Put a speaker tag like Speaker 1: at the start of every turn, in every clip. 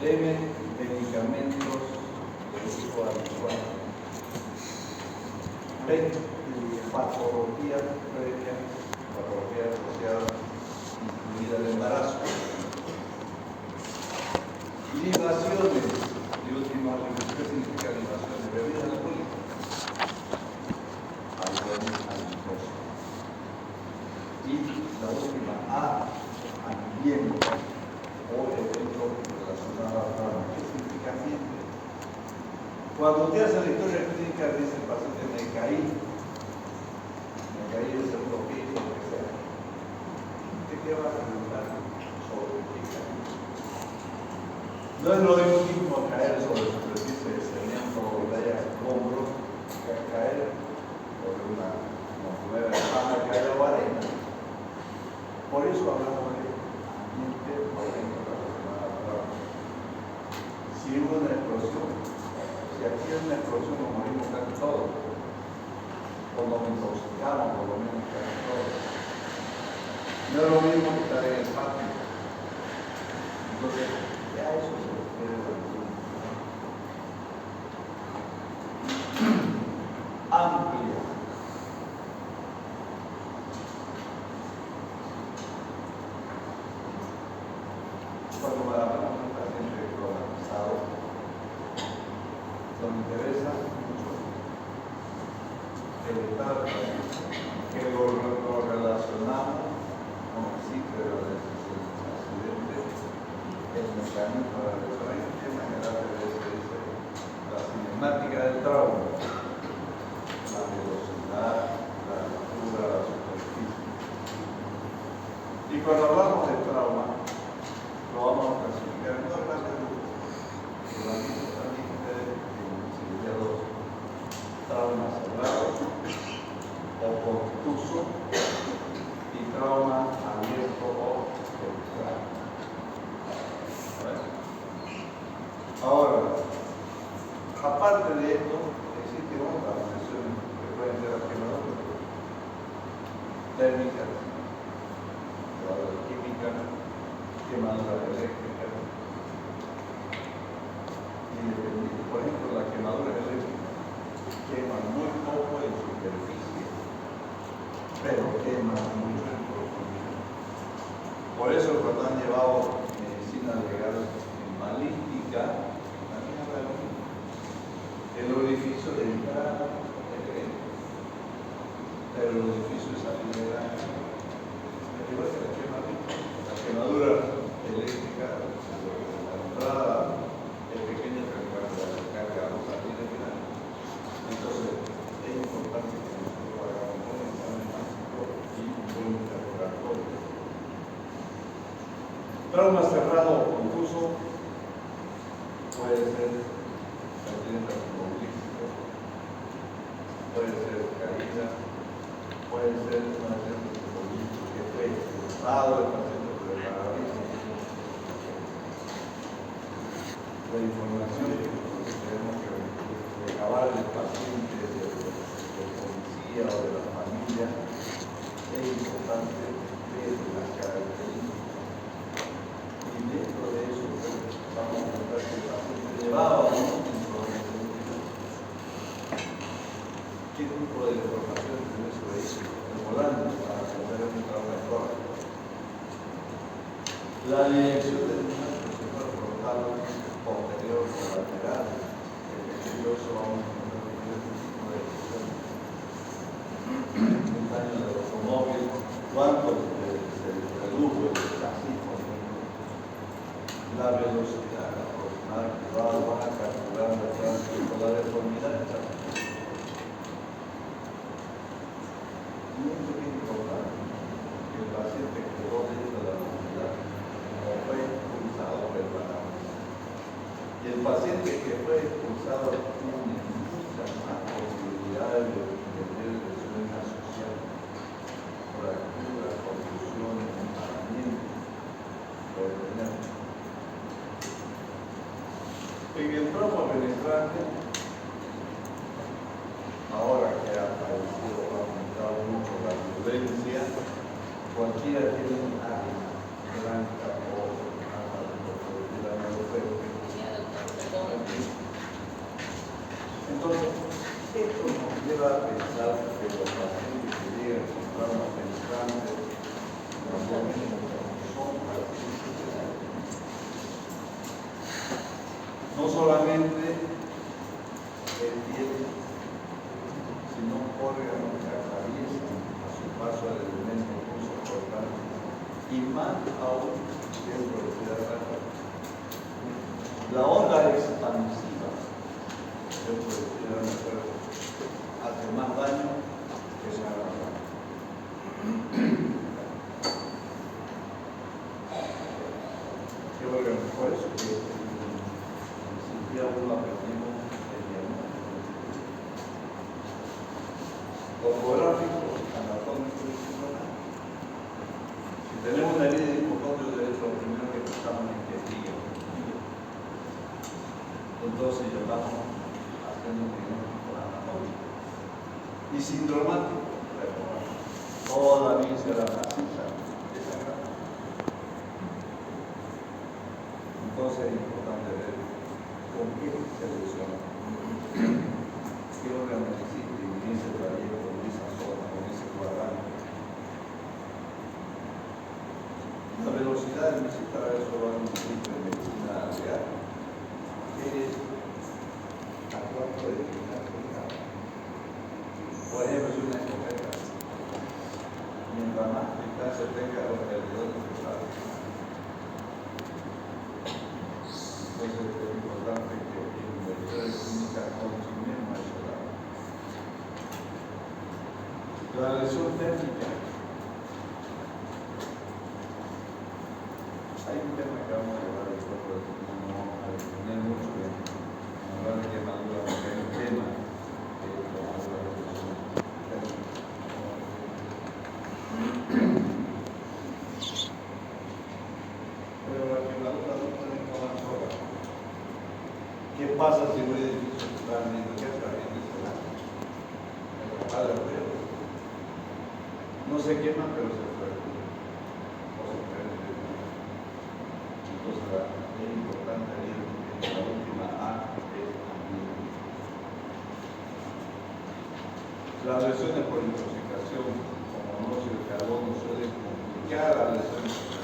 Speaker 1: deben medicamentos de uso habitual. 20. Patologías previas, patologías asociadas, incluida el embarazo. Libaciones, y última, ¿qué significa libaciones? Bebidas alcohólicas. Alcohólicas. Y la última, ambiente o evento relacionado al trabajo. ¿Qué significa ambiente? Cuando usted hace la historia clínica, dice el paciente, me caí del segundo piso, lo que sea. ¿Usted qué va a preguntar sobre qué caí? No es lo mismo caer sobre superficie de cemento o playa de hombro que caer sobre una montura de pana, caer o arena. Por eso hablamos de ambiente o evento relacionado al trabajo. Si hubo una explosión, si aquí hay una explosión, nos morimos casi todos. O nos intoxicamos, por lo menos casi todos. No es lo mismo que estar en el patio. Entonces, ya eso se refiere a la amplia. Cuando hablamos de un paciente colonizado, nos interesa mucho el estado que lo relacionamos con el ciclo de la accidente, el mecanismo de la referencia, en general se dice la cinemática del trauma, la velocidad, la altura, la superficie. Y cuando hablamos de trauma, lo vamos a clasificar en dos grandes grupos. Lo han visto también ustedes en cirugía 2. Trauma cerrado o contuso y trauma abierto o central. Ahora, aparte de esto, existen otras lesiones que pueden ser las quemaduras térmicas, quemaduras químicas, quemaduras eléctricas. Y por ejemplo, las quemaduras eléctricas queman muy poco en superficie, pero queman mucho en profundidad. Por eso cuando han llevado medicina legal en balística, también habla de lo mismo. El orificio de entrada es grande, pero el orificio de salida es grande. Igual que la quemadura eléctrica, la entrada es pequeña, pero cuando la descarga no salida es grande. Entonces, es importante que nosotros hagamos un examen básico y un buen interrogatorio. Trauma cerrado o confuso puede ser accidente automovilístico, puede ser caída, puede ser un accidente automovilístico que fue cruzado el paciente por el parabrisas. La información que nosotros tenemos que recabar del paciente, del policía o de la familia es importante ver las características. Y dentro de eso vamos a encontrar que el paciente llevaba o no información. ¿Qué tipo de información tiene su vehículo? El volante para hacer un trauma de corte. La dirección del muchacho se fue frontal, posterior o lateral. Eso vamos a encontrar diferentes tipos de dirección. El daño del automóvil, cuánto se redujo el chasis, la velocidad aproximada que van a calcular el tránsito, la deformidad del chasis. Y esto es importante, que el paciente quedó dentro de la movilidad, no fue expulsado por el parabrisas. Y el paciente que fue expulsado tiene muchas más posibilidades de tener lesiones asociadas, fracturas, contusiones, empanamientos, puede tener. En el trauma penetrante, ahora que ha aparecido o ha aumentado mucho la violencia, cualquiera tiene un arma blanca o arma de profundidad, no lo puede. a pensar que los pacientes que llegan con traumas penetrantes normalmente son pacientes de la vida. No solamente el tiempo, sino órganos que atraviesan a su paso al elemento cortante y más aún dentro de la raza. La onda expansiva dentro de la raza hace más daño que se haga daño. ¿Qué órgano fue eso? Que si ya uno aprendimos el diagnóstico. Topográfico, anatómico y funcional. Si tenemos una herida de hipocondrio derecho, lo primero que pensamos es que es hígado. Entonces ya estamos haciendo un diagnóstico anatómico. Y sindromático, toda víscera maciza desagrada. Entonces es importante ver con qué se lesiona, qué órgano existe en ese trayecto, en esa zona, en ese cuadrante. La velocidad del visitar es solo un tipo de medicina real, que es a cuánto de eficacia. Por ejemplo, si una escopeta, mientras más eficacia tenga los alrededores de la entonces es importante que en investigaciones clínicas continuemos a ese lado. La lesión térmica. Hay un tema que vamos a llevar después, pero no a tener mucho tiempo. Hablar de quemadura, porque hay un tema que es la lesión térmica. Pero la quemadura no tenemos más sola. ¿Qué pasa si un edificio está viendo que está bien instalado? El padre feo. No se quema, pero se fuerte. O se prende. Entonces es importante ir en la última A es ambiente. Las lesiones por intoxicación, como monóxido de carbono, suelen complicar las lesiones.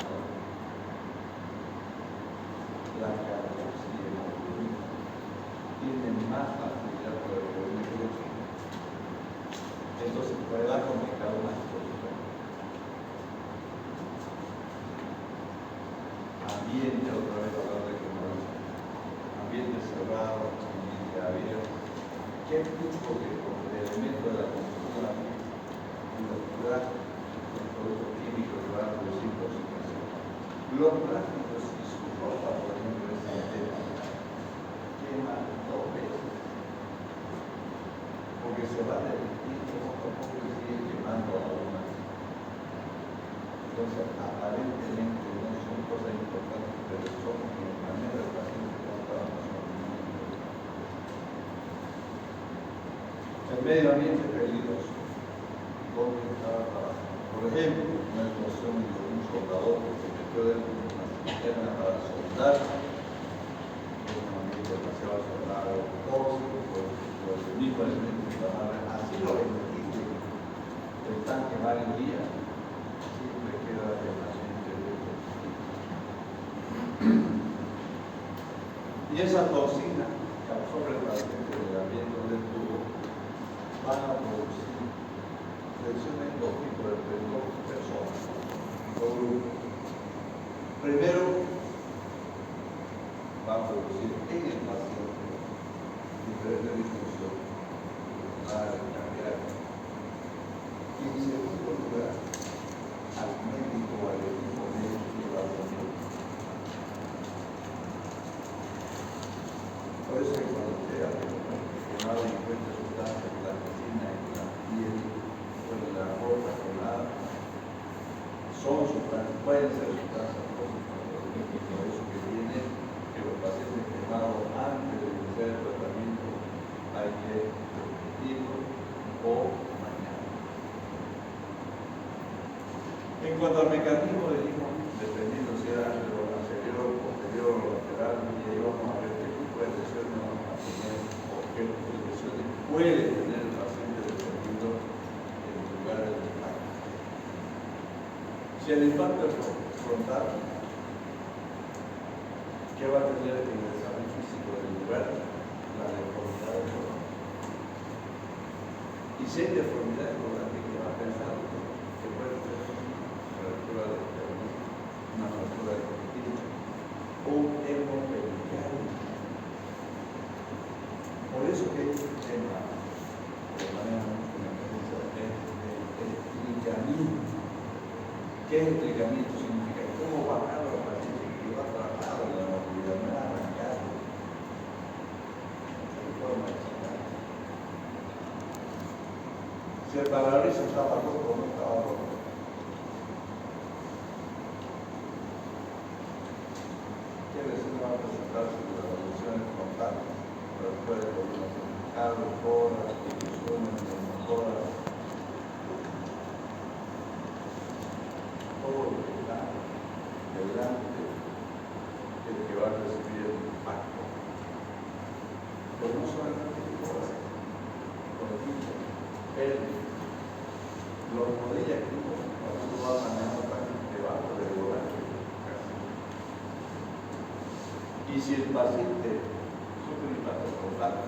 Speaker 1: La carboxiemoglobina tiene más facilidad por el volumen. Entonces puede dar complicar una exposición. Ambiente, otra vez hablar de quemadura. Ambiente cerrado, ambiente abierto. ¿Qué tipo de elemento de la construcción y los productos químicos que van a producir intoxicación? Los plásticos y su ropa, por ejemplo, es sintética. Quema 2 veces. Porque se va a derretir poco a poco y sigue quemando aún más. Entonces, aparentemente no son cosas importantes, pero son de manera del paciente contra la persona. El medio ambiente es peligroso. ¿Dónde estaba trabajando? Por ejemplo, una explosión de un soldador que se metió dentro de una cisterna para soldar. Es un ambiente demasiado cerrado, tóxico, por el mismo elemento inflamable. Así lo rendiste el tanque varios días, siempre queda el paciente de y esa toxina que absorbe el paciente del ambiente donde estuvo van a producir lesiones en 2 tipos de 2 personas, 2 grupos. Primero, va a producir en el paciente diferentes disfunciones cardíacas. Y en segundo lugar, al médico o al equipo médico que va a poner. Por eso que cuando usted hace quemado y encuentra sustancias en la cocina, en la piel o en la ropa quemada, son sustancias, pueden ser sustancias tóxicas. Por eso que viene que los pacientes quemados antes de iniciar el tratamiento hay que repetirlo o mañana. En cuanto al mecanismo, dijimos, dependiendo si era anterior, posterior o lateral, y ahí vamos a ver qué tipo de lesiones vamos a tener o qué tipo de lesiones puede tener el paciente del Si el impacto es frontal, ¿qué va a tener en el examen físico del lugar? La deformidad del colon. Y si hay deformidad del colon, ¿qué va a pensar? Que puede ser una fractura de colon, una fractura de colon, un hemopericardio. Por eso que este tema, de manera mucho más precisa, es el tricamino. ¿Qué es el tricamino? Significa cómo bajar a los pacientes que va tratado en la movilidad, no es arrancar. De forma excelente. Si el parabrisas estaba roto o no estaba roto. ¿Qué vecino va a presentarse de las lesiones frontales? Después de colocación de carro, coras, ilusiones, motoras, todo lo que está delante del que va a recibir el impacto. Pero no solamente coras, por ejemplo, los rodillas que cuando uno va manejando prácticamente debajo del volante, casi. Y si el paciente sufre un impacto frontal,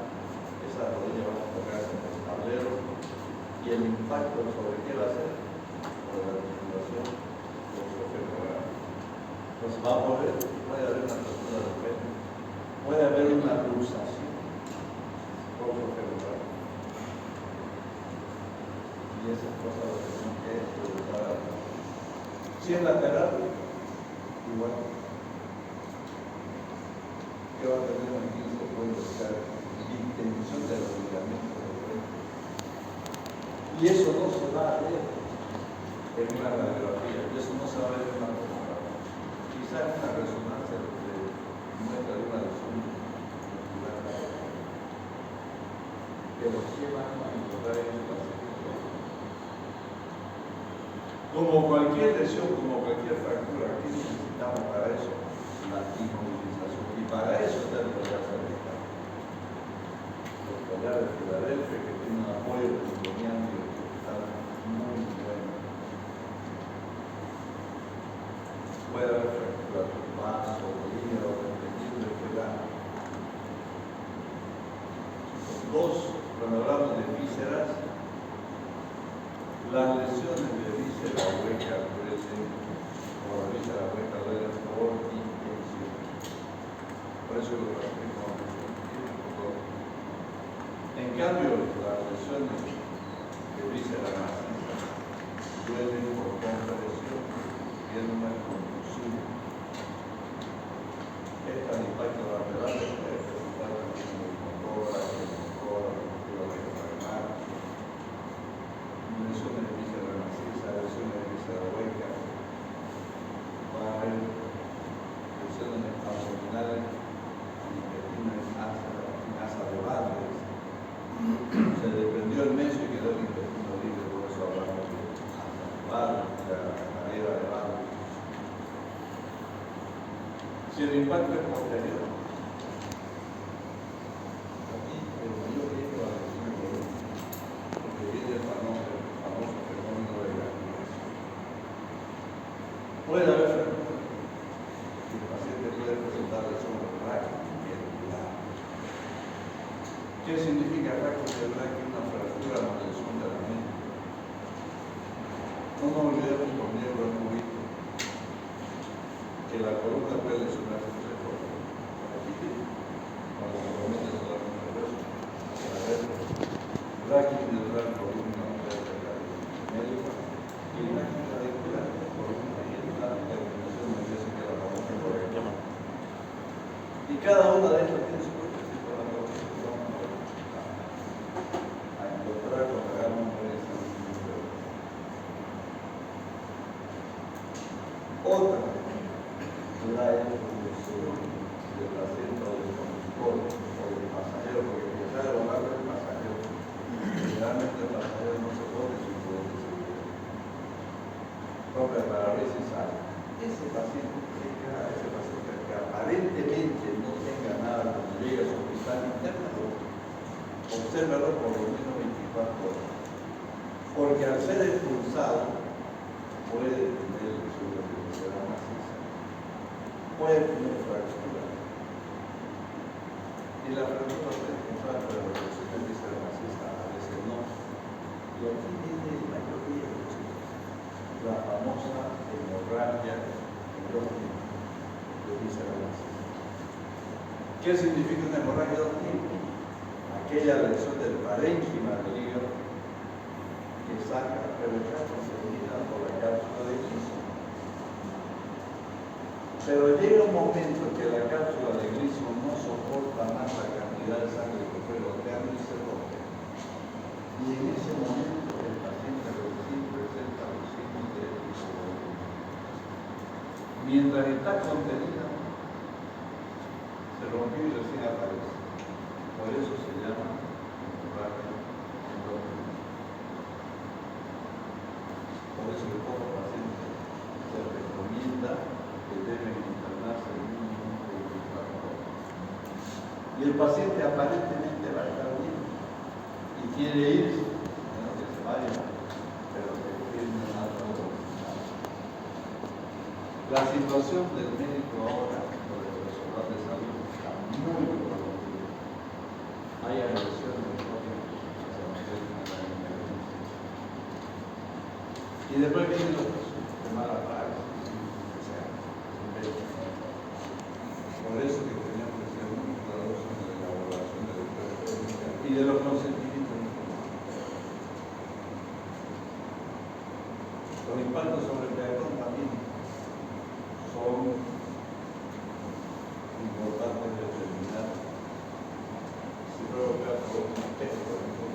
Speaker 1: esa rodilla va a tocarse en el tablero y el impacto sobre qué va a ser, sobre la articulación coxofemoral. Entonces va a poder, puede haber una ruptura del pene, puede haber una luxación coxofemoral. Y esas cosas las tenemos que estudiar. Si es lateral, igual. ¿Qué va a tener aquí? Se puede buscar distensión de los ligamentos del cuerpo. Y eso no se va a ver en una radiografía, y eso no se va a ver en una tomografía. Quizás en una resonancia de muestra de una lesión muscular. Pero ¿qué van a encontrar en el paciente? Como cualquier lesión, como cualquier fractura, ¿qué necesitamos para eso? La inmovilización. Y para eso está el collar cervical. Los collares de Filadelfia que tienen un apoyo peritoneal que está muy bueno. Puede haber fracturas de vaso, hígado, dependiendo de qué lado. Dos, cuando hablamos de vísceras, las lesiones de víscera hueca pueden ser, como la víscera hueca duele por infección. Por eso lo practicamos mucho. En cambio, las lesiones de víscera maciza duelen por compresión y es una contusión. Estas impactos laterales pueden presentar también el motor, lesiones de víscera maciza, lesiones de víscera hueca, va a haber lesiones abdominales, intestinas, asa de Bardes, se desprendió el meso y quedó el intestino libre, por eso hablamos de asa de Bardes, la carrera de Bardes. Si el impacto es posterior, aquí el mayor riesgo a la lesión de colon, porque viene el famoso fenómeno de la acumulación. Puede haber fractura. El paciente puede presentar lesión raquidiacular. ¿Qué significa raquidiacular? Que es una fractura o lesión de la mente. No nos olvidemos por miembro del cubito que la columna puede lesionarse de tres formas. Cuando se comete solamente el hueso, la raquidiacular columna médica y la radicular columna y la terminación me dice que la famosa por ejemplo. Y cada una de estas tiene su propio tipo de a encontrar cuando hagamos un examen. Otra, la evolución del asiento del conductor o del pasajero, porque quizá a lo largo del pasajero, generalmente el pasajero no se pone su puente de seguridad. Toca el parabrisas y sale. Ese paciente que aparentemente no tenga nada cuando llegue a su hospital interno, obsérvalo por lo menos 24 horas. Porque al ser expulsado puede tener puede tener fractura. Y la fractura puede encontrar, pero los estudiantes de racista a veces no. Y aquí viene la mayoría de los chicos. La famosa hemorragia endógena de víscera racista. ¿Qué significa una hemorragia endógena? Aquella lesión del parénquima del hígado que saca, pero está conseguida por la cápsula de Grissom. Pero llega un momento que la cápsula de Grissom no soporta más la cantidad de sangre que fue goteando y se rompe. Y en ese momento el paciente recién presenta los signos de hipovolemia. Mientras está contenida, se rompió y recién aparece. Por eso se llama hemorragia endógena. Por eso que todo paciente se recomienda que deben internarse en un mínimo de 24 horas. Y el paciente aparentemente va a estar bien y quiere irse, bueno, que se vaya, pero que firme un alto hospital. La situación del médico ahora, o del personal de salud, está muy comprometida. Hay agresiones y después vienen los casos de mala praxis, por eso que tenemos que ser muy cuidadosos en la elaboración de la técnica y de los consentimientos. Los impactos sobre el peatón también son importantes de determinar. Si provoca por un espejo, por ejemplo,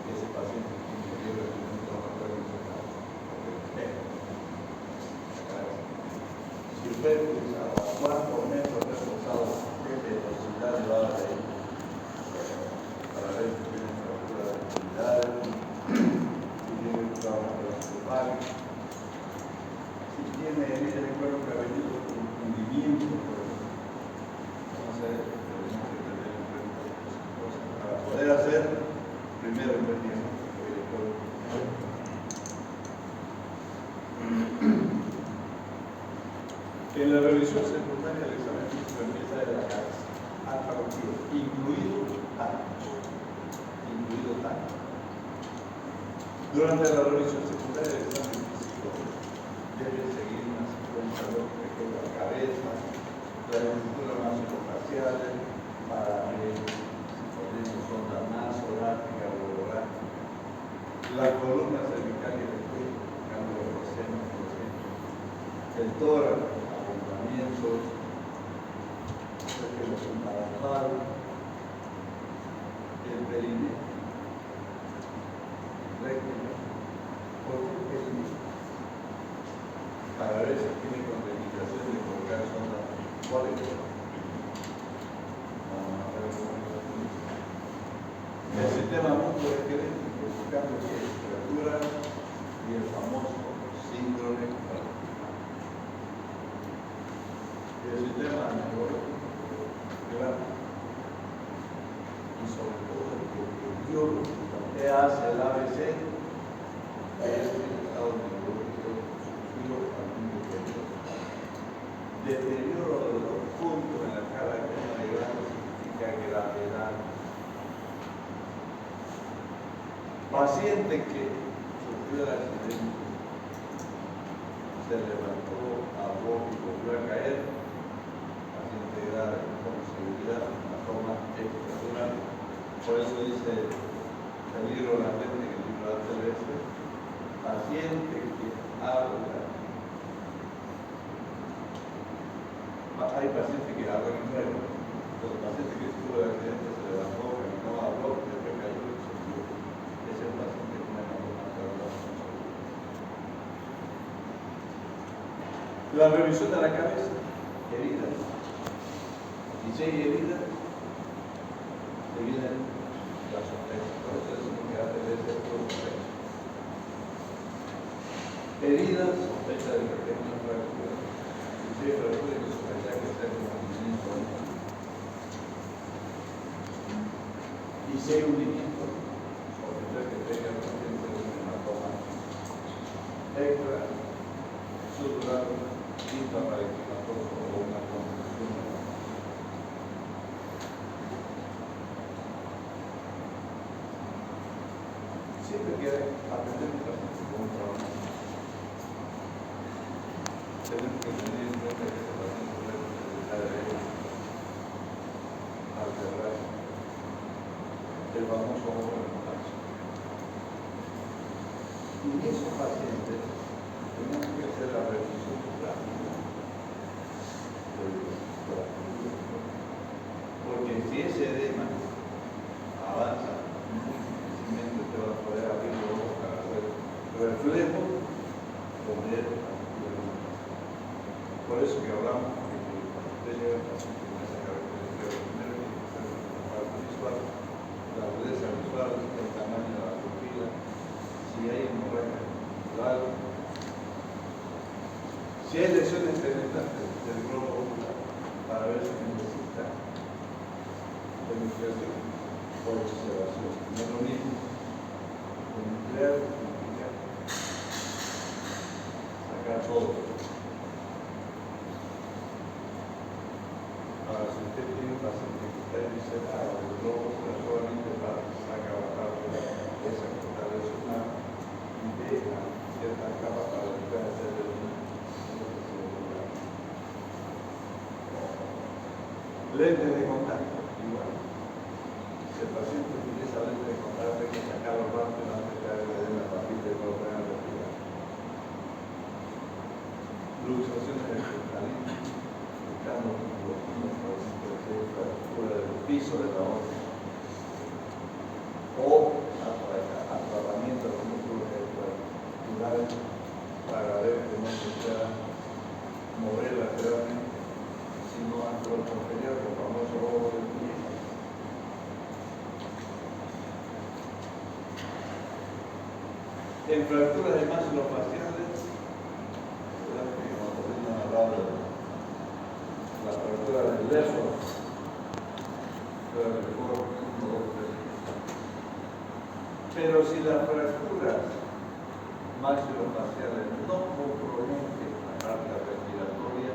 Speaker 1: que ese paciente tiene que recibir un traumatólogo internado por el espejo. Si usted utilizaba 4 metros reforzados de velocidad elevada de ahí, para ver si tiene fractura de extremidades, si tiene un traumatólogo encefálico, si tiene herida de cuero cabelludo con hundimiento, por ejemplo. Entonces, tenemos que tener en cuenta estas cosas para poder hacer primero el investigación. En la revisión secundaria del examen físico empieza de la cabeza hasta los pies, incluido tacto. Durante la revisión secundaria del examen físico debe seguir una secuencia lógica que es la cabeza, la estructura maxilofacial, para ver si ponemos sonda nasogástrica o orogástrica, la columna cervical y el cuello, cambio de seno, por ejemplo, el tórax, acoplamientos, el perineo, recto, ¿por qué perineo? Para ver si tiene contraindicación de colocar sonda poliquetal. El sistema musculoesquelético, buscando que es fractura y el famoso síndrome articular. El sistema neurológico, claro, y sobre todo el deterioro que hace el ABC es el estado neurológico sufrido algún deterioro. Deterioro de los puntos en la cara que no hay grado significa gravedad. Paciente que sufrió el accidente, se levantó, habló y volvió a caer, paciente grave con seguridad, una forma extradural. Por eso dice el libro La Mente en el libro ATLS, paciente que habla. Hay pacientes que hablan enfermos, los pacientes que tuvo el accidente se levantó, caminó, habló, después cayó y se murió. Es el paciente que tiene la forma extradural. La revisión de la cabeza, heridas. Y si hay heridas, te viene la sospecha. Por eso decimos que ATLS es todo sospecha. Heridas, sospecha de que tenga una fractura. Y si hay fractura, hay que sospechar que sea un hundimiento. Y si hay hundimiento, sospechar que tenga el paciente un hematoma extra sutural intraradiculatoso o una confusión de la masa. Siempre hay que aprender un paciente con un trabajo. Tenemos que tener en cuenta que este paciente puede necesitar alterar el famoso ojo de contacto. Y en esos pacientes tenemos que hacer la revisión rápida porque si ese edema avanza muy difícilmente te va a poder abrir los ojos para hacer reflejo con el. Por eso que hablamos de que cuando usted llega al paciente con esa característica, lo primero que tiene que hacer es la parte visual, la agudeza visual, el tamaño de la pupila, si hay hemorragia visual, si hay lesiones penetrantes del globo ocular, para ver si necesita penetración o observación. No es lo mismo nuclear, sacar todo. Ahora, si usted tiene un paciente que está disecado del globo ocular solamente para sacar la parte de esa que está lesionada y deja ciertas capas para después hacerle lentes de contacto, igual. Si el paciente utiliza lentes de contacto, hay que sacarlo rápido antes de darle de la papilla y no puedan respirar. Luxaciones del cristalino, buscando los puntos de fractura del piso de la otra. O atrapamiento de los músculos escapulares para ver que no se pueda mover lateralmente, sino anteroposterior, el famoso ojo del pie. En fracturas de maxilofaciales, hemos hablado de la fractura del nervio, pero si las fracturas maxilofaciales no comprometen la parte respiratoria,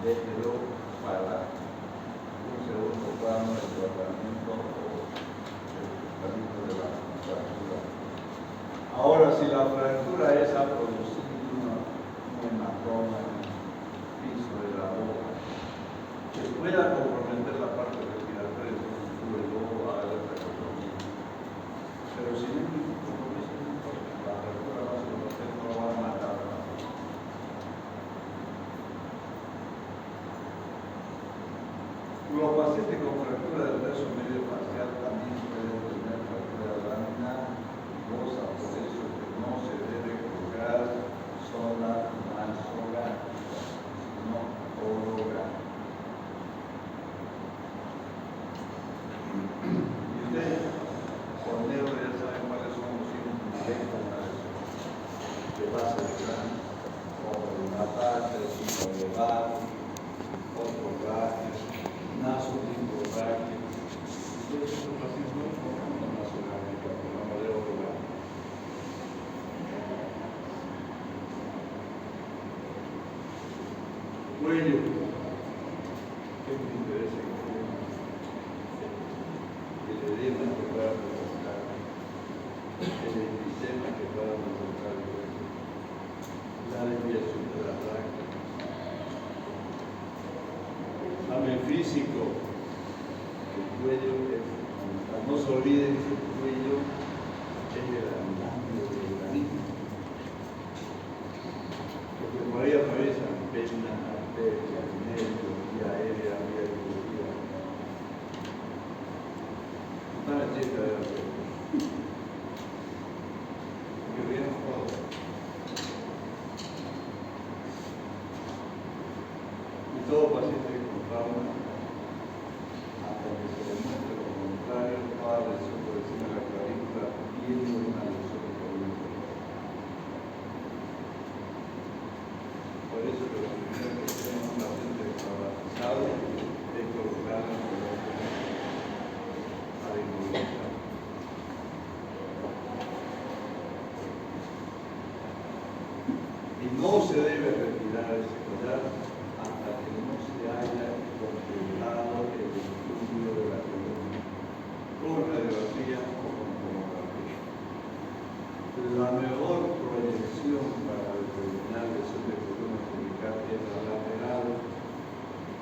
Speaker 1: déjelo para un segundo plano del tratamiento o el tratamiento de la fractura. Ahora, si la fractura es a producir un hematoma en el piso de la boca, que pueda comprometer la parte respiratoria, entonces sube el ojo a la tracotomía. Pero si no hay ningún compromiso, la fractura maxilofacial no va a matar a la persona. Los pacientes con fractura del verso medio facial también pueden tener fractura laminar, goza, por eso que no se debe colocar sola nasogástrica, sino orogástrica. Y ustedes, por neuro, ya saben cuáles son los síntomas de esta lesión. De base de cráneo, ojo de una parte, ojo de barro, otro brazo, naso tipo brazo. Ustedes son pacientes muy profundos nasogástricos, por la modelo ocular. Cuello, ¿qué me interesa? El edema que pueda presentar, el enfisema que pueda presentar el cuello, la desviación de la tráquea. Examen físico, el cuello, no se olviden que el cuello es el andamio del organismo. Porque por ahí atraviesan venas, arterias, nervios, vía aérea, vía digestiva. Está la chica de la arteria. Porque vemos todo. Y todo paciente con trauma, hasta que se demuestre lo contrario, toda lesión por encima de la clavícula viene una lesión de columna. Por eso que lo primero que tenemos un paciente traumatizado es colocarle un coloquio a la inmovilización. Y no se debe retirar
Speaker 2: terminar ese collar hasta que no se haya completado el estudio de la columna con radiografía o con tomografía. La mejor proyección para determinar lesión de columna cervical es la lateral.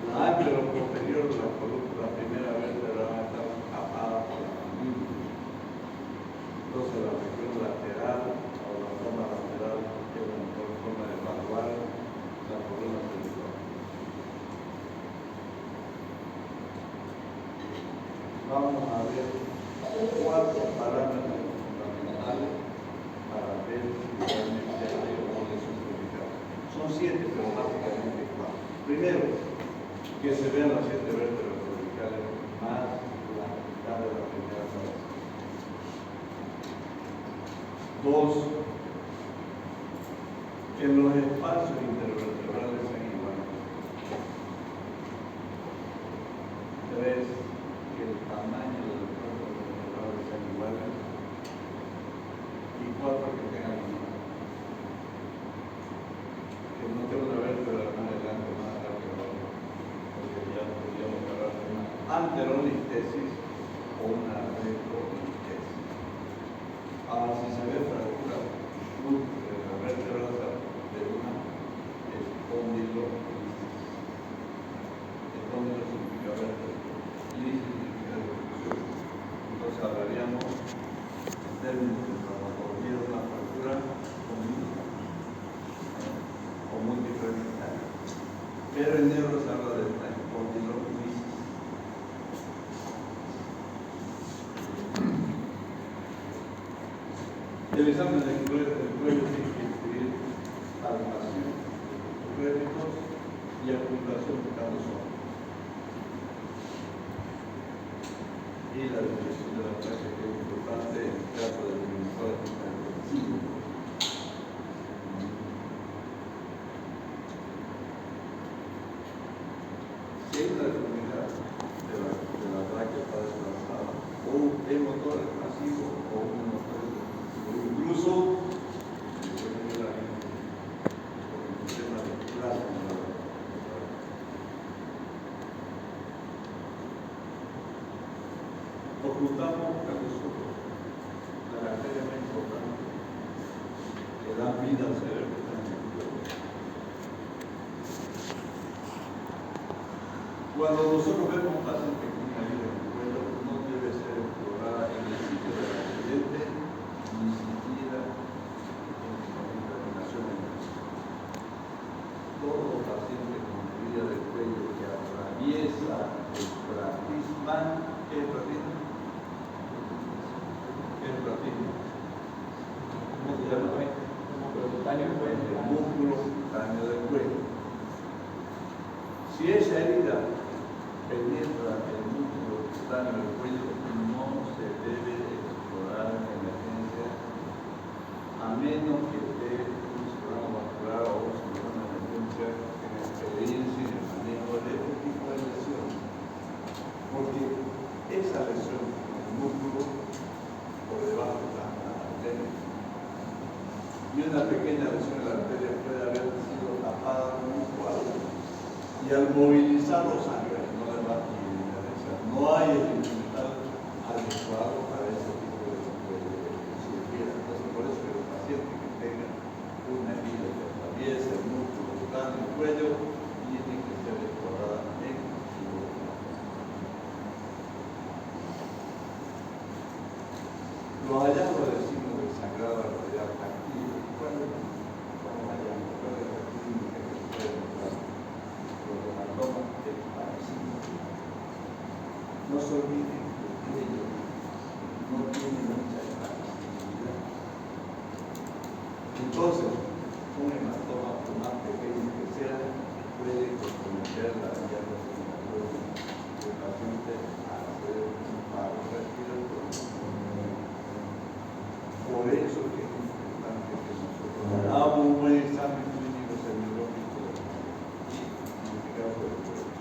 Speaker 2: La anteroposterior de la columna, la primera vértebra va a estar tapada por la mandíbula. Entonces la región lateral o la forma lateral es la mejor forma de evaluar la columna cervical. Vamos a ver 4 parámetros fundamentales para ver si realmente hay o no lesión cervical. Son 7, pero básicamente 4. Primero, que se vean las 7 vértebras cervicales más la mitad de la primera fase. 2, que los espacios intervertebrales sean iguales. 3, que el tamaño de los cuerpos vertebrales sean iguales. Y 4, que tengan la misma. Que no tenga una vértebra más adelante, más atrás que la otra. Porque ya podríamos hablar de una anterolistesis o una retrolistesis. Ahora, si se ve fractura de la vértebra de una espondilolistis. Espondilo significa vértebra, lisis significa destrucción. Entonces hablaríamos en términos de traumatología de una fractura o multifraccional. Pero en neuro se habla de una espondilolisis. El examen del cuello tiene que incluir palpación de réditos y apuntación de cada zona. Y la detección de la placa, que es importante en el caso del monitor intensivo. Si hay una deformidad de la tráquea está desplazada, o un motor masivo o un motor incluso el sistema de plasma. Ocultamos la arteria más importante que da vida al cerebro. Cuando nosotros vemos a un paciente con una herida en el cuello, no debe ser explorada en el sitio del accidente, ni siquiera en la determinación en el sitio. Todo paciente con herida del cuello que atraviesa el platisma, ¿qué es el platisma? ¿Qué es el platisma? ¿Cómo se llama? El músculo cutáneo del cuello. Si esa herida penetra el músculo cutáneo del cuello, no se debe explorar en emergencia, a menos que esté un cirujano vascular o un cirujano de emergencia en experiencia en el manejo de este tipo de lesiones. Porque esa lesión en el músculo por debajo de la arteria y una pequeña lesión en la arteria puede haber sido tapada con un coágulo. Y al movilizarlo sangre, no le va a no hay el instrumental adecuado para ese tipo de cirugía. Entonces, por eso que los pacientes que tengan una herida que atraviesa el músculo cutáneo del cuello tienen que ser exploradas en cirugía. Los hallazgos de signos de sangrado radial activo, ¿cuáles son los hallazgos? ¿Cuál es la clínica que se puede encontrar? Los hematomas esparcidos. No se olviden que ellos no tienen mucha espasticidad. Entonces, un hematoma, por más pequeño que sea, puede comprometer la vía respiratoria del paciente a hacer un paro respiratorio. Por eso que es importante que nosotros hagamos un buen examen clínico semiológico y en este caso del cuerpo.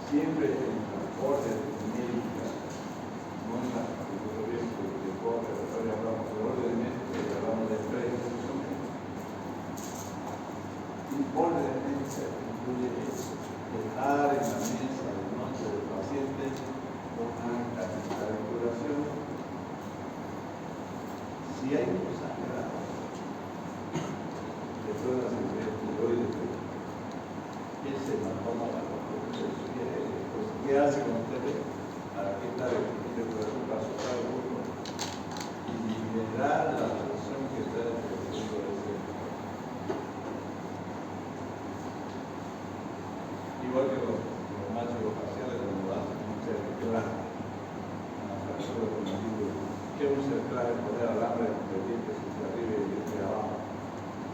Speaker 2: siempre en orden médica, no en la filosofía de pobre, hoy hablamos de orden médico y hablamos de precaución. Y orden médica incluye eso, dejar en la mesa de noche del paciente una cantidad de curación. Si hay un sangrado de todas las tiroides, ese hematoma ¿qué hace con ustedes para quitar el corazón para soltar el cuerpo y liberar la tensión que está en el proceso de ese? Igual que los machos faciales cuando hacen un cerclaje, una fractura con el libro, que un cerclaje poner alambre entre dientes hacia arriba y dientes abajo,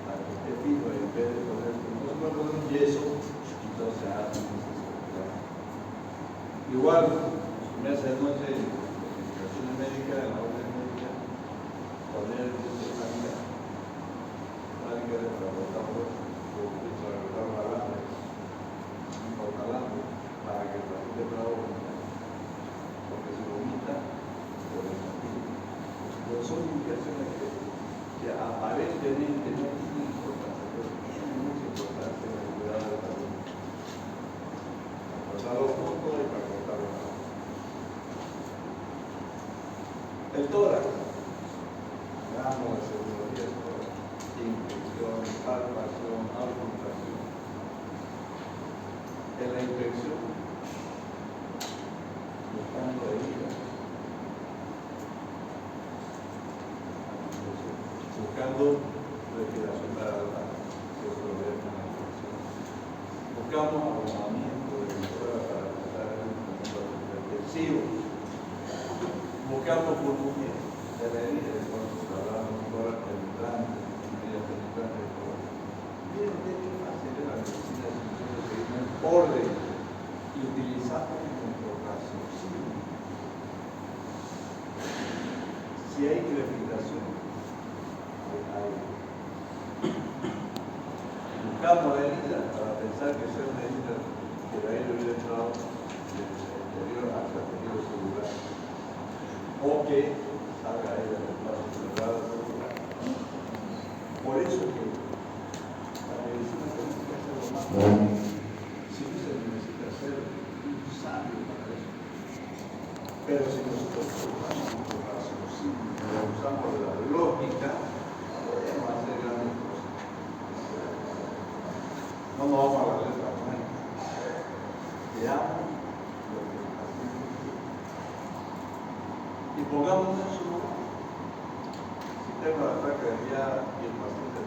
Speaker 2: para que esté fijo y en vez de poner, no se puede poner un yeso, entonces hacen ese cerclaje. Igual, mesa de noche, en investigaciones médicas, en la orden médica, poner esa práctica de para botar un alambre, un portalambre, para que el paciente pueda vomitar, porque se vomita por el motivo. Pero son indicaciones que aparentemente no tienen importancia, pero tienen mucha importancia en el cuidado de la salud. Para cortar los puntos y para cortar los puntos. El tórax, hablamos de serología del tórax, infección, palpación, auscultación. En la infección, buscando heridas, buscando respiración paralela, si es problema en la infección. Buscamos abonamiento de mejora para tratar el movimiento defensivo. Buscamos pulmonía de la herida, cuando se hablamos de tórax penetrante, medidas penetrantes de tórax. Miren qué fácil es la medicina de seguimiento orden y utilizamos nuestro raciocinio. Si hay crepitación, buscamos la herida para pensar que sea una herida que el aire hubiera entrado del exterior hacia el tejido celular o que salga aire del espacio celular. Por eso que la medicina tiene que hacer lo más fácil. Si no se necesita ser un sabio para eso. Pero si nosotros usamos nuestro raciocinio, usamos la lógica, podemos hacer grandes cosas. No nos vamos a la letra mágica. Veamos lo que el paciente quiere. Y pongamos en su lugar. Si tengo la ataque de guiada y el paciente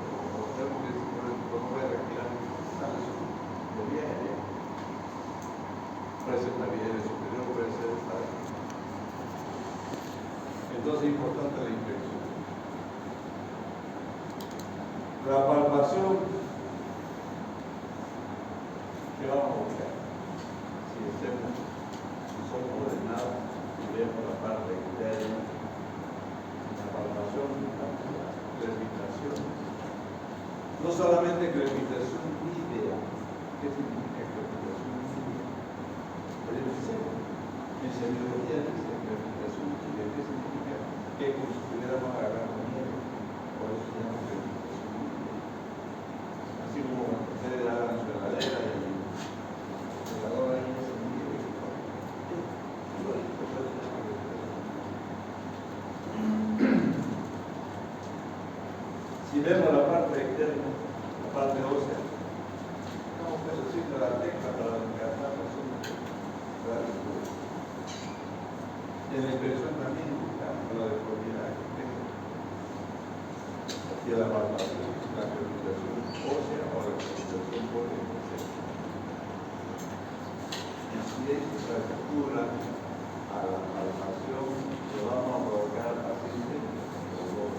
Speaker 2: tengo que decir, no voy a respirar, sale su de vía aérea. Puede ser una vía aérea superior, puede ser esta de aquí. Entonces es importante la infección. La palpación, ¿qué vamos a buscar? Si somos ordenados y vemos la parte interna, la palpación, la crepitación. No solamente crepitación idea. ¿Qué significa crepitación idea? En semiología dice crepitación idea. ¿Qué significa? Que como si estuviéramos agarrando nieve. Por eso se llama crepitación idea. Así como ustedes agarran su heladera y el helador ahí se nieve. Si vemos la parte externa, la parte ósea, estamos haciendo la tecla para encarnar la zona. En la infección también buscamos la deformidad externa. Y la palpación, la crepitación ósea o la crepitación por el proceso. Y así es, la estructura a la palpación que vamos a provocar al paciente dolor.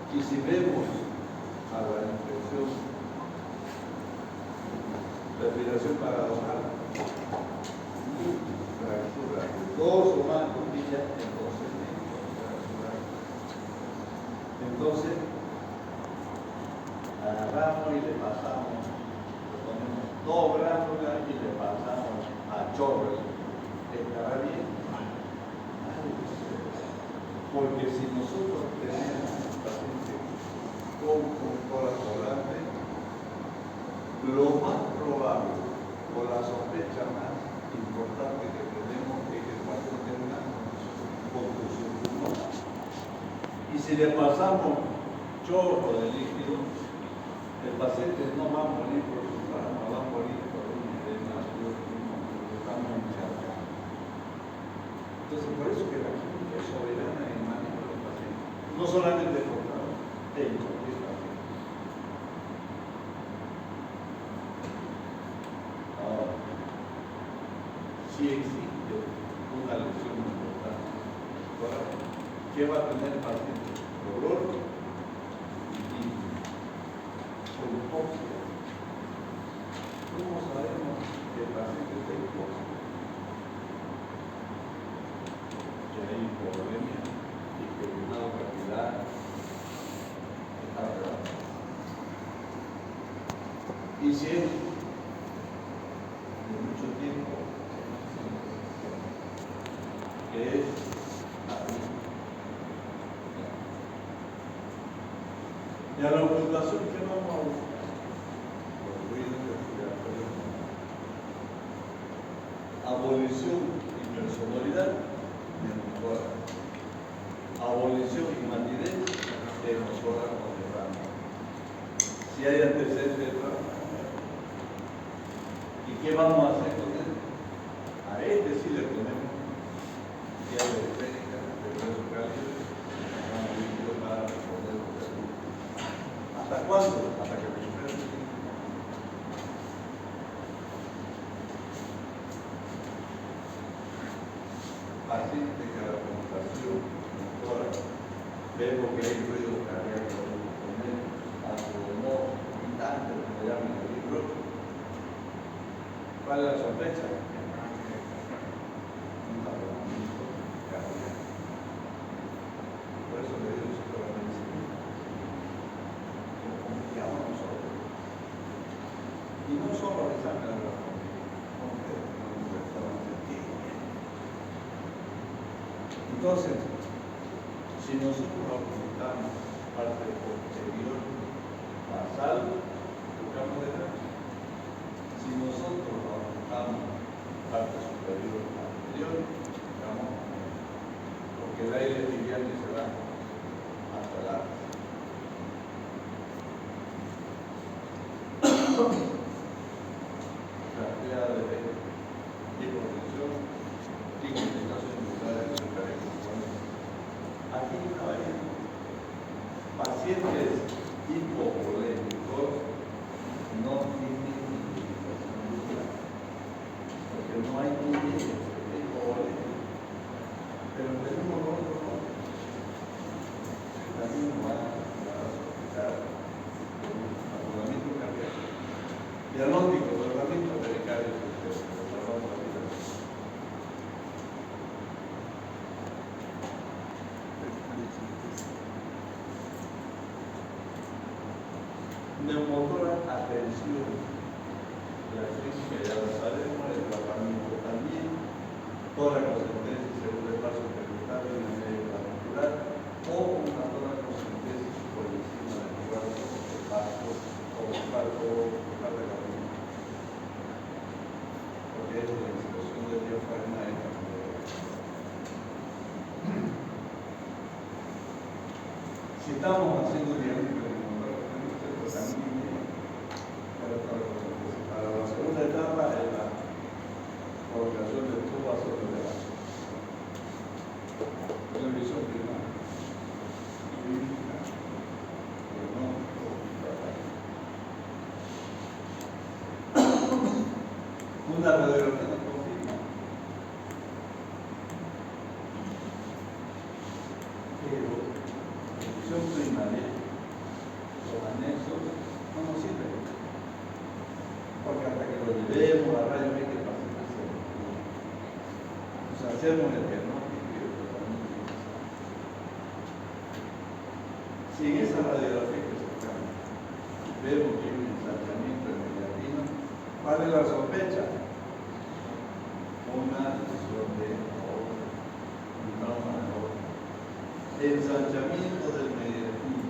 Speaker 2: Y si vemos a la infección, respiración paradoxal, fractura, dos o más costillas, entonces agarramos y le pasamos doblándola y le pasamos a chorros. ¿Estará bien? Porque si nosotros tenemos un paciente con tórax volante, lo más probable, o la sospecha más importante que tenemos es que el paciente tenga una contusión pulmonar. Y si le pasamos chorro de líquido, el paciente no va a morir por su trauma, va a morir por un edema pulmonar, porque estamos encharcados. Entonces, por eso que la clínica es soberana en el manejo de los pacientes. No solamente por trauma, en cualquier paciente. Ahora, si existe una lesión importante, ¿qué va a tener el paciente? Dolor y líquido. Con hipoxia. ¿Cómo sabemos que el paciente está hipoxia? Que hay hipovolemia y que el llenado capilar está grave. Y si es de mucho tiempo, que es arriba. Y a la ocultación, ¿qué vamos a buscar? Los ruidos respiratorios. Abolición y personalidad de mejora. Abolición y matidez de mejora con el ramo. Si hay antecedentes de ramo. ¿Y qué vamos a hacer con él? A este sí le ponemos guía de técnica de preso calibre, vamos líquido para poder hacerlo. ¿Hasta cuándo? Hasta que recupere el líquido. Paciente que a la conmutación motora vemos que hay ruido cardíaco con él, a su no gritante, como llaman en el libro. ¿Cuál es la sospecha? Un taponamiento cardíaco. Por eso le digo solamente lo confiamos nosotros. Y no solo el examen de la familia, aunque no nos estamos sentidos. Entonces, si nosotros apuntamos parte posterior basal, buscamos detrás. Si nosotros apuntamos parte superior anterior, buscamos, porque el aire liviano se va hasta el arte. Cartera de hipotensión y complicación muscular de aquí hay una variante. Pacientes hipovolémicos no tienen indicación muscular, porque no hay niños hipovolémicos. Pero tenemos otros que también nos van a sospechar un apuramiento cardíaco. Diagnóstico, tratamiento pericardio, salvamos la vida. Neumotora, atención. La clínica ya lo sabemos, el tratamiento también. Toracocentesis, segundo espacio percutable en el medio muscular, o una toracocentesis por encima del cuerpo, el paso o el palco de la cabeza. Porque es la explosión del diafragma en la cadera. Si estamos haciendo diagnóstico de neumotora, tenemos que hacer también para la segunda etapa es la colocación del tubo sobre el brazo. Una visión primaria. Clínica, diagnóstico y tratamiento. Una radiografía nos confirma pero la visión primaria, los anexos, no nos sirven. Porque hasta que lo llevemos a rayos X que pasa. O sea, hacemos el diagnóstico y el tratamiento. Si en esa radiografía que se cambia vemos que hay un ensanchamiento en mediastina, ¿Cuál es la sospecha? Una lesión de aorta, un trauma de aorta. Ensanchamiento del mediastino,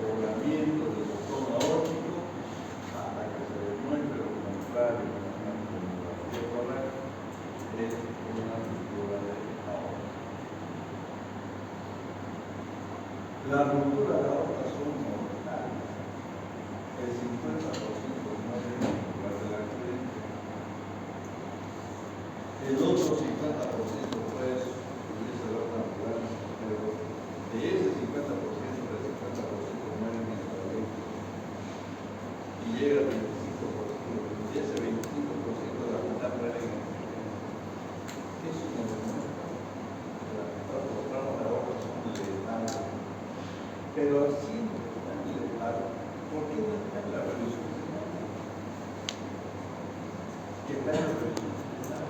Speaker 2: poblamiento del botón aórtico hasta que se demuestre lo contrario con una tomografía correcta, es una ruptura de aorta. Las rupturas de aorta son mortales. El 50% muere en el lugar del accidente. El otro 50% puede subirse a la ambulancia, pero de ese 50%, el 50% muere en el trayecto. Y llega al 25%, y ese 25% de la mitad muere en el accidente. Eso no demuestra. Los tramos de aorta son letales. Pero así no están letales. ¿Por qué no está en la revisión final? Que está en la revisión final.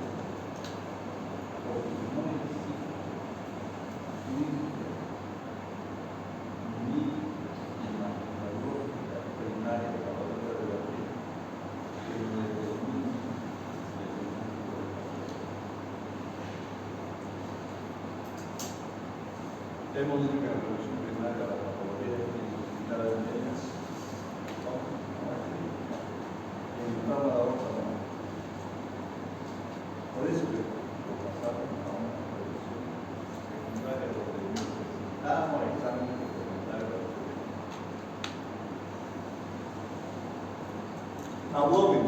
Speaker 2: Porque no existe ni imaginológica primaria para la de la vida que me determine hemos dicho que la revisión primaria la patología es identificar de ellas. Entraba la otra no. Por eso que lo pasamos a una revisión secundaria donde necesitamos exámenes secundarios. Abdomen.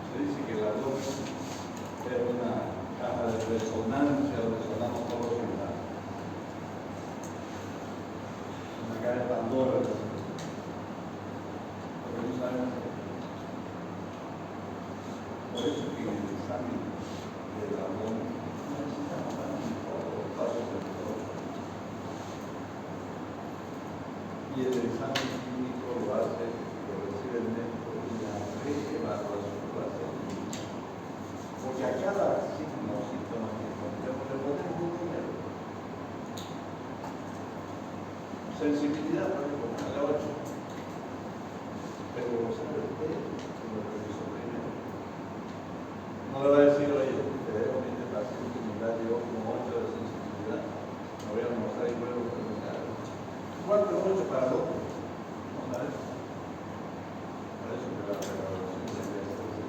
Speaker 2: Se dice que el abdomen es una caja de resonancia donde sonamos todos los signales. Una caja de Pandora. Porque no sabemos. Por eso que en el examen del abdomen necesitamos también todos los pasos del dolor. Y el examen clínico lo hace, lo recibe el médico y la reevaluación lo hace el médico. Porque a cada signo o síntoma que encontremos le ponemos un número. Sensibilidad, por ejemplo, a la 8. Pero lo sabe usted, lo revisó primero. No le va a decir, oye, este paciente me da yo como 8 de sensibilidad. Me voy a almorzar y vuelvo a preguntar. 4 o 8 para el otro. No sabes. Por eso que la revaluación debe hacerse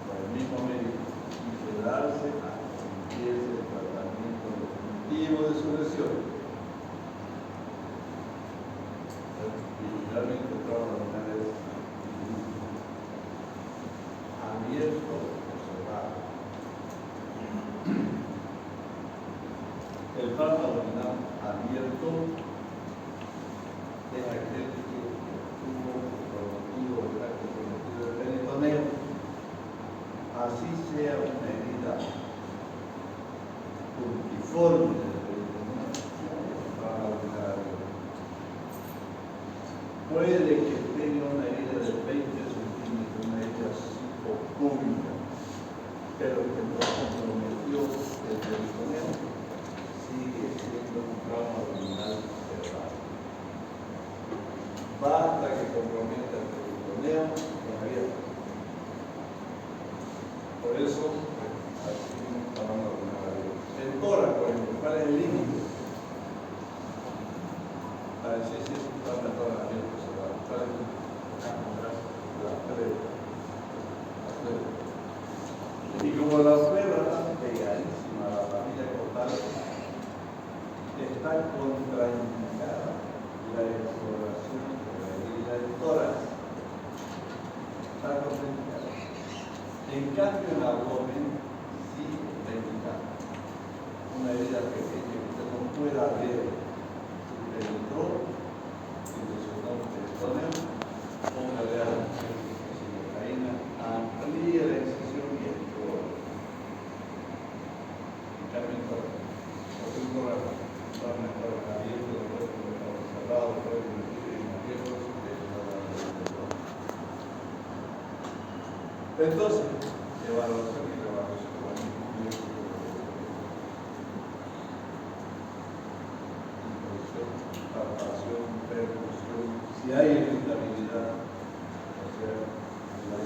Speaker 2: por el mismo médico y quedarse a que empiece el tratamiento definitivo de su lesión. Y realmente el trauma abdominal es abierto o cerrado. El trauma abdominal abierto es aquel que estuvo comprometido o está comprometido el peritoneo. Así sea una herida puntiforme del peritoneo, el trauma abdominal abierto. Puede que tenga una herida de 20 centímetros, una herida psicopúbica, pero que no comprometió el peritoneo, sigue siendo un trauma abdominal cerrado. Basta que comprometa el peritoneo en abierto. Por eso, así un trauma abdominal abierto. El tórax, por ejemplo, ¿cuál es el límite? Para decir si es un trauma de tórax abierto cerrado. ¿Cuál es el límite? La prueba. Y como la prueba está pegadísima a la familia cortal, está contraindicada la exploración de la herida del tórax. Está contraindicada. En cambio, el abdomen sí está indicado. Una herida pequeña que usted no pueda ver si penetró, si lesionó el peritoneo, póngale a la cilocaína, amplíe la incisión y explora. En cambio, el tórax, porque un tórax abierto, después de un tórax cerrado, después de un abierto, entonces, evaluación y revaluación con el mismo introducción, palpación, percusión, si hay irritabilidad, o sea, la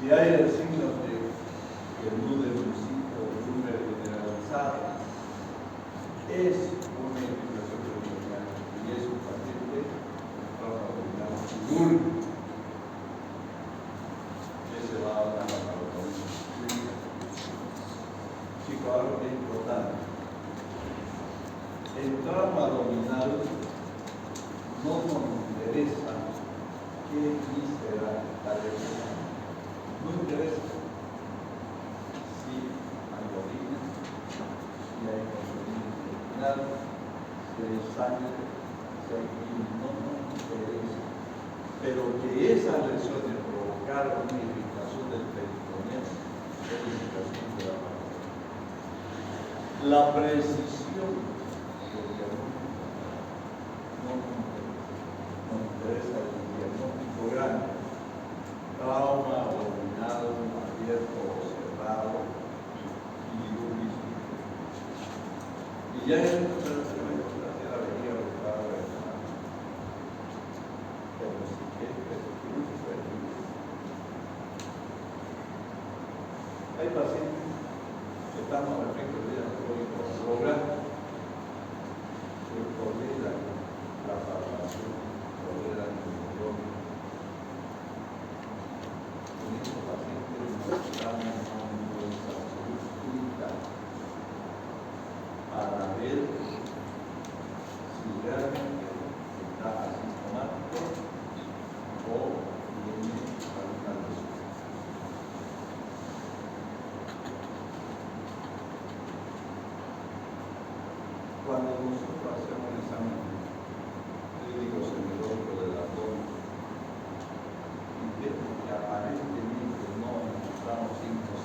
Speaker 2: Si hay signos de musito o lumbre generalizada, es una infiltración peritoneal y es un paciente con trauma abdominal quirúrgico. Ese va a dar la patología. Chicos, algo que es importante. El trauma abdominal no nos interesa qué víscera está lesionada. No interesa si hay orina, si hay consumo intestinal, si hay sangre, si hay química, no nos interesa. Pero que esas lesiones provocaron una irritación del peritoneo es la indicación de la patología. La precisión del diagnóstico no nos interesa el diagnóstico grande. Trauma abdominal abierto o cerrado y durísimo. Y ya en el tercer elemento hacia la vejiga o estaba relacionada. Pero si quieres hay pacientes que estamos al efecto de diagnóstico logran que toleran la palpación, toleran el dolor. En estos pacientes necesitamos una salud clínica para ver si realmente está asintomático o tiene alguna lesión. Cuando nosotros hacemos un examen clínico semiológico del abdomen y vemos que aparentemente no encontramos signos,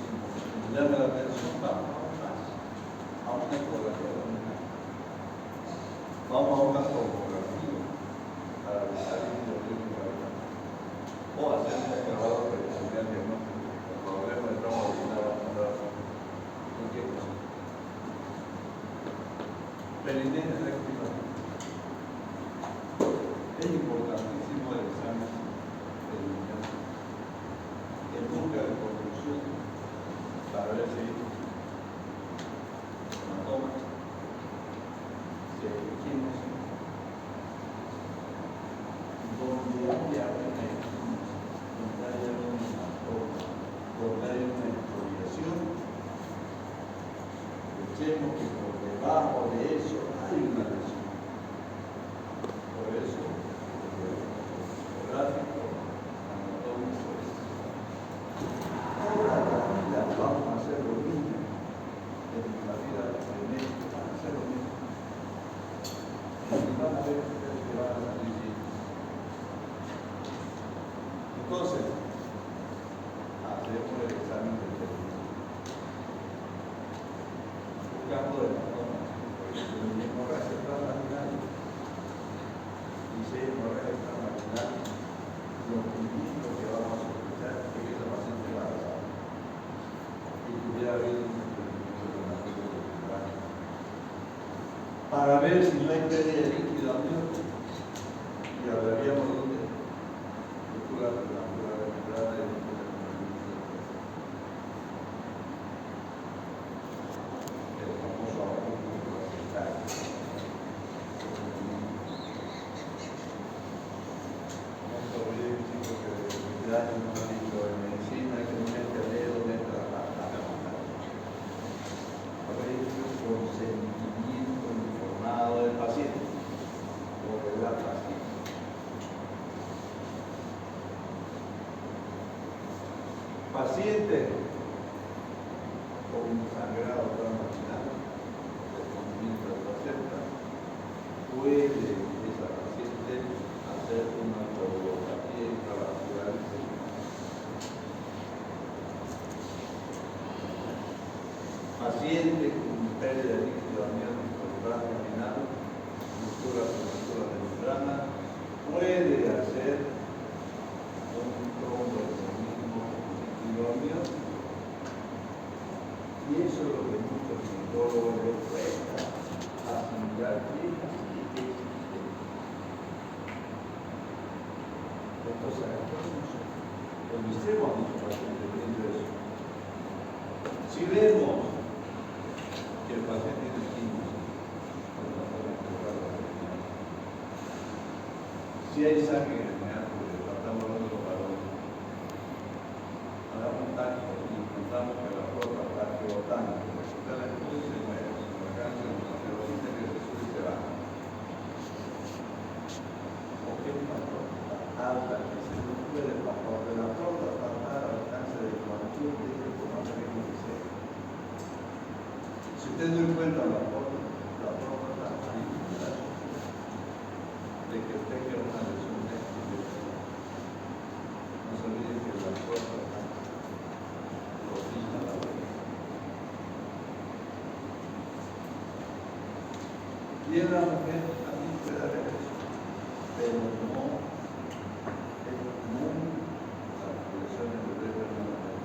Speaker 2: llame la atención, vamos a una ecografía abdominal. Vamos a una tomografía para realizar el diagnóstico o hacer un grabado peritoneal diagnóstico. Cuando hablemos de trauma abdominal vamos a hablar de qué cosa. Perineo efectivamente. Es importantísimo el examen perineal en busca de conclusión para ver si hematoma, si hay químicos, donde haya una hematoma, donde haya un hematoma, donde haya una exfoliación, echemos que por debajo de eso hay una lesión. Por eso, el gráfico anatómico es. Toda la vida vamos a hacer lo mismo. En la vida de médico van a hacer lo mismo. Y van a ver ustedes que van a salir bien. Entonces, hacemos el examen de peritoneo. Buscando el hematoma. El hemorragia extravaginal. Y si hay hemorragia extravaginal, lo primero que vamos a sospechar es que esa paciente embarazada y tuviera habido un procedimiento prematuro de hemorragia. Para ver si no hay pérdida de líquido amniótico. Y hablaríamos de ruptura prematura de membrana y ruptura el famoso aborto placentario. Años no han dicho en medicina que no mete el dedo dentro de la pata. Previo consentimiento informado del paciente o de la paciente. Paciente con un sangrado transvaginal, descubrimiento de placenta, puede esa paciente hacer una coreografía intravascular. Paciente con pérdida de líquido amniótico transvaginal, ruptura prematura de membrana, puede hacer un tromboembolismo líquido amniótico. Y eso es lo que muchos ginecólogos les cuesta asimilar bien y qué existe. Entonces, Administremos a nuestro paciente viendo eso. Si vemos que el paciente tiene quimos, si hay sangre en el meato, estamos hablando de los varones, hagamos un tacto y encontramos que la flota está rebotando, porque usted la escucha y se mueve, se la cansa, se lo dice que se sube y se baja. Porque es una flota alta que se no puede pasar de la flota para estar al alcance de cualquier de por más pequeño que sea. Si usted no encuentra la flota está ahí, de que tenga una lesión de no se olvide que la flota está rodilla a la oreja. Y en la mujer también puede haber eso, pero no es común las lesiones de oreja en la mujer,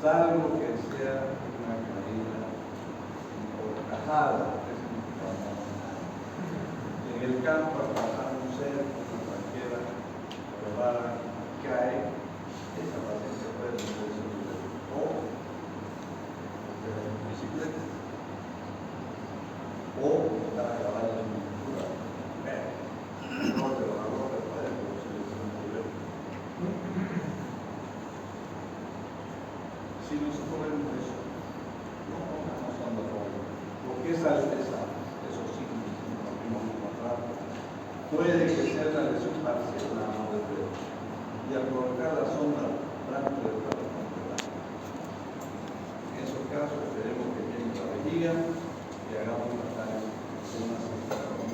Speaker 2: salvo que sea una caída encajada, que significa en el campo al pasar un cerco, una cualquiera, probada, cae, esa paciente puede tener eso o de la bicicleta o estar a caballo en pintura, no de la ropa puede producir lesión muscular. Si nosotros vemos eso, no estamos dando ropa, porque esa esos signos que nos vimos encontrar, puede que sea una lesión parcial de la mano del dedo. Y al colocar la sonda blanca de la completa. En esos casos esperemos que llegue la vejiga y hagamos una cita con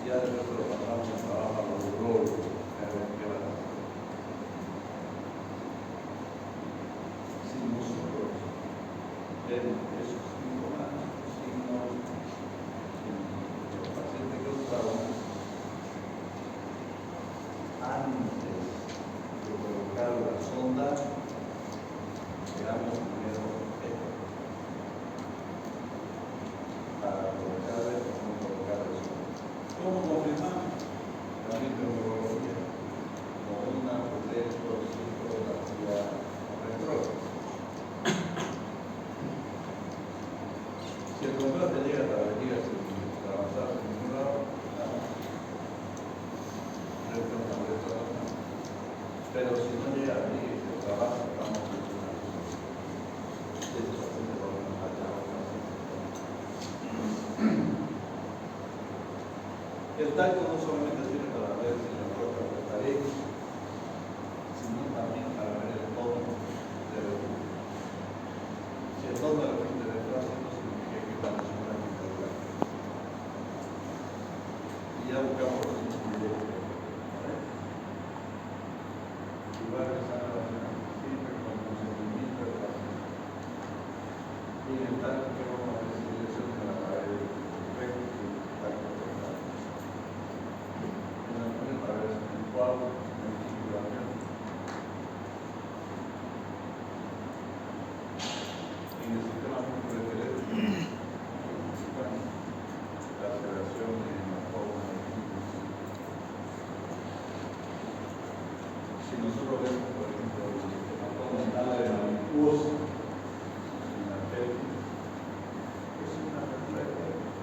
Speaker 2: ya después lo pasamos a trabajo a los urólogos a ver qué va a hacer. Si nosotros vemos esos síntomas, signos de los pacientes que observamos antes de colocar la sonda, hagamos primero esto para colocarle o no colocarle sonda. ¿Cómo confirmamos? También neurología, con una electrocitografía retrógrada. Si el contraste llega a la vejiga sin avanzar en ningún lado, nada. Pero si no llega a venir y se trabaja, vamos a hacer una cosa. Eso es lo que vamos a hacer. El tacto no solamente sirve para ver si la ropa está bien, sino también para ver el tono de la vejiga. Si el tono de la vejiga está haciendo, significa que está emocionalmente regular. Y ya buscamos los síntomas directos. Igual que sana la siempre con consentimiento del paciente. Y en el tacto que vamos a recibir lesiones de la pared recta y el tacto total. En la primera para ver si el cuadro, la articulación. En el sistema musculoesquelético, la aceleración en la forma de si nosotros vemos, por ejemplo, el hematoma de la mariposa en la pelvis, es una fractura de pelvis.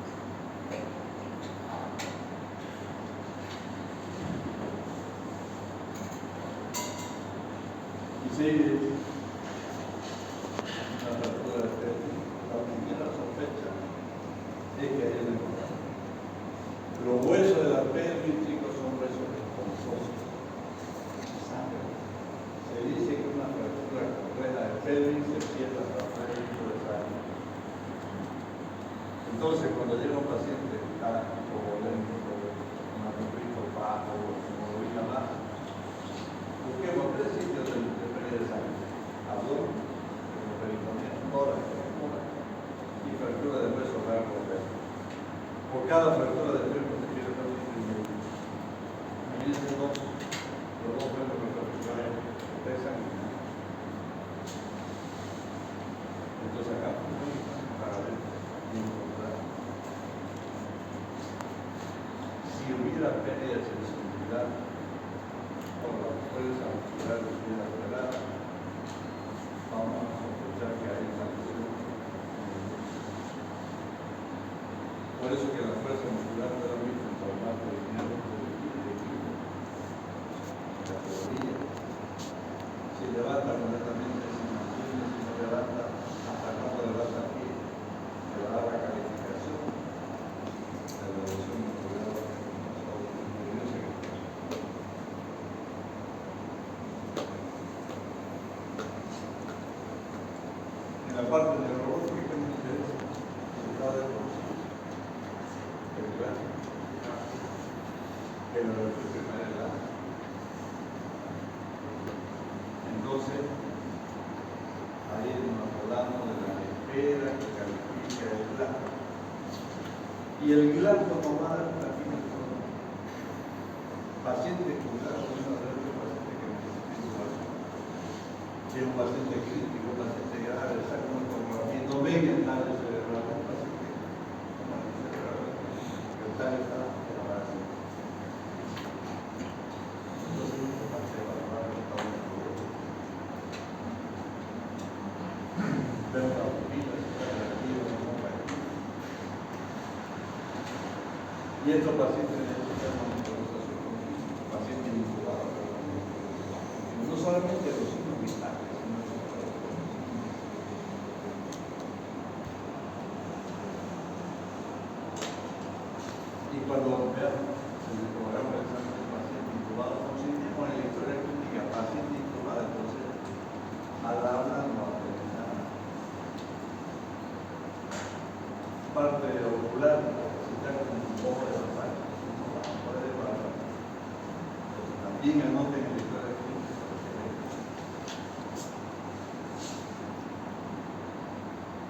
Speaker 2: Y si una fractura de pelvis, la primera sospecha es que hay una enfermedad. Los huesos de la pelvis, chicos, son huesos esponjosos. Se dice que una fractura compleja de pelvis se pierde hasta 3 litros de sangre. Entonces, cuando llega un paciente que está hipovolémico, con un bajo, hemoglobina baja, busquemos 3 sitios de pérdida de sangre: abdomen, peritoneo, tórax, y fractura de hueso largo. Por cada fractura de pelvis se pierde 2 litros y medio. Imagínense los dos huesos que fracturan pesan. Entonces acá para ver y encontrar. Si hubiera pérdida de sensibilidad, puede
Speaker 1: parte neurológica que me interesa, resultado de conocimiento. En la reflexión de la. Entonces, ahí nos hablamos de la espera que califica el GLAD. Y el GLAD no va a dar la fina forma. Paciente con GLAD es un paciente que necesita intubación. Si es un paciente crítico, un paciente grave, saca una tomografía, no ven el tallo cerebral, un paciente con mal cerebral, el tallo está abajo. Entonces, es importante evaluar el estado de salud. Ver la pupila, si está reactiva o no reactiva. Y estos pacientes necesitan monitorización continua, pacientes incubados. No solamente los signos vitales, sino los y cuando veamos el programa de examen del paciente incubado, consistimos en la historia clínica, paciente incubado, entonces al habla no aprende nada. Parte ocular, necesita como un poco de masaje, no va a poder evaluar. También anoten en la historia clínica.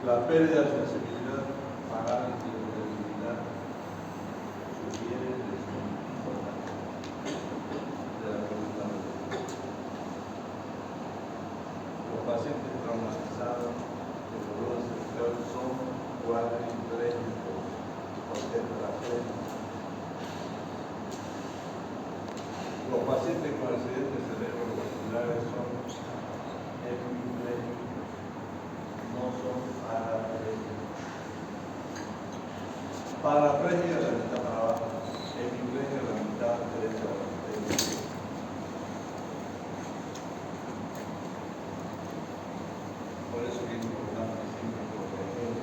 Speaker 1: La pérdida de sensibilidad, parálisis de debilidad, sugiere lesión importante de la columna vertebral. Los pacientes traumatizados de columna cervical son cuadripléjicos o tetrapléjicos. Los pacientes con accidentes cerebrovasculares son hemipléjicos, no son parapléjicos. Parapléjica la mitad para abajo, hemipléjica la mitad derecha a la izquierda. Por eso que es importante siempre proteger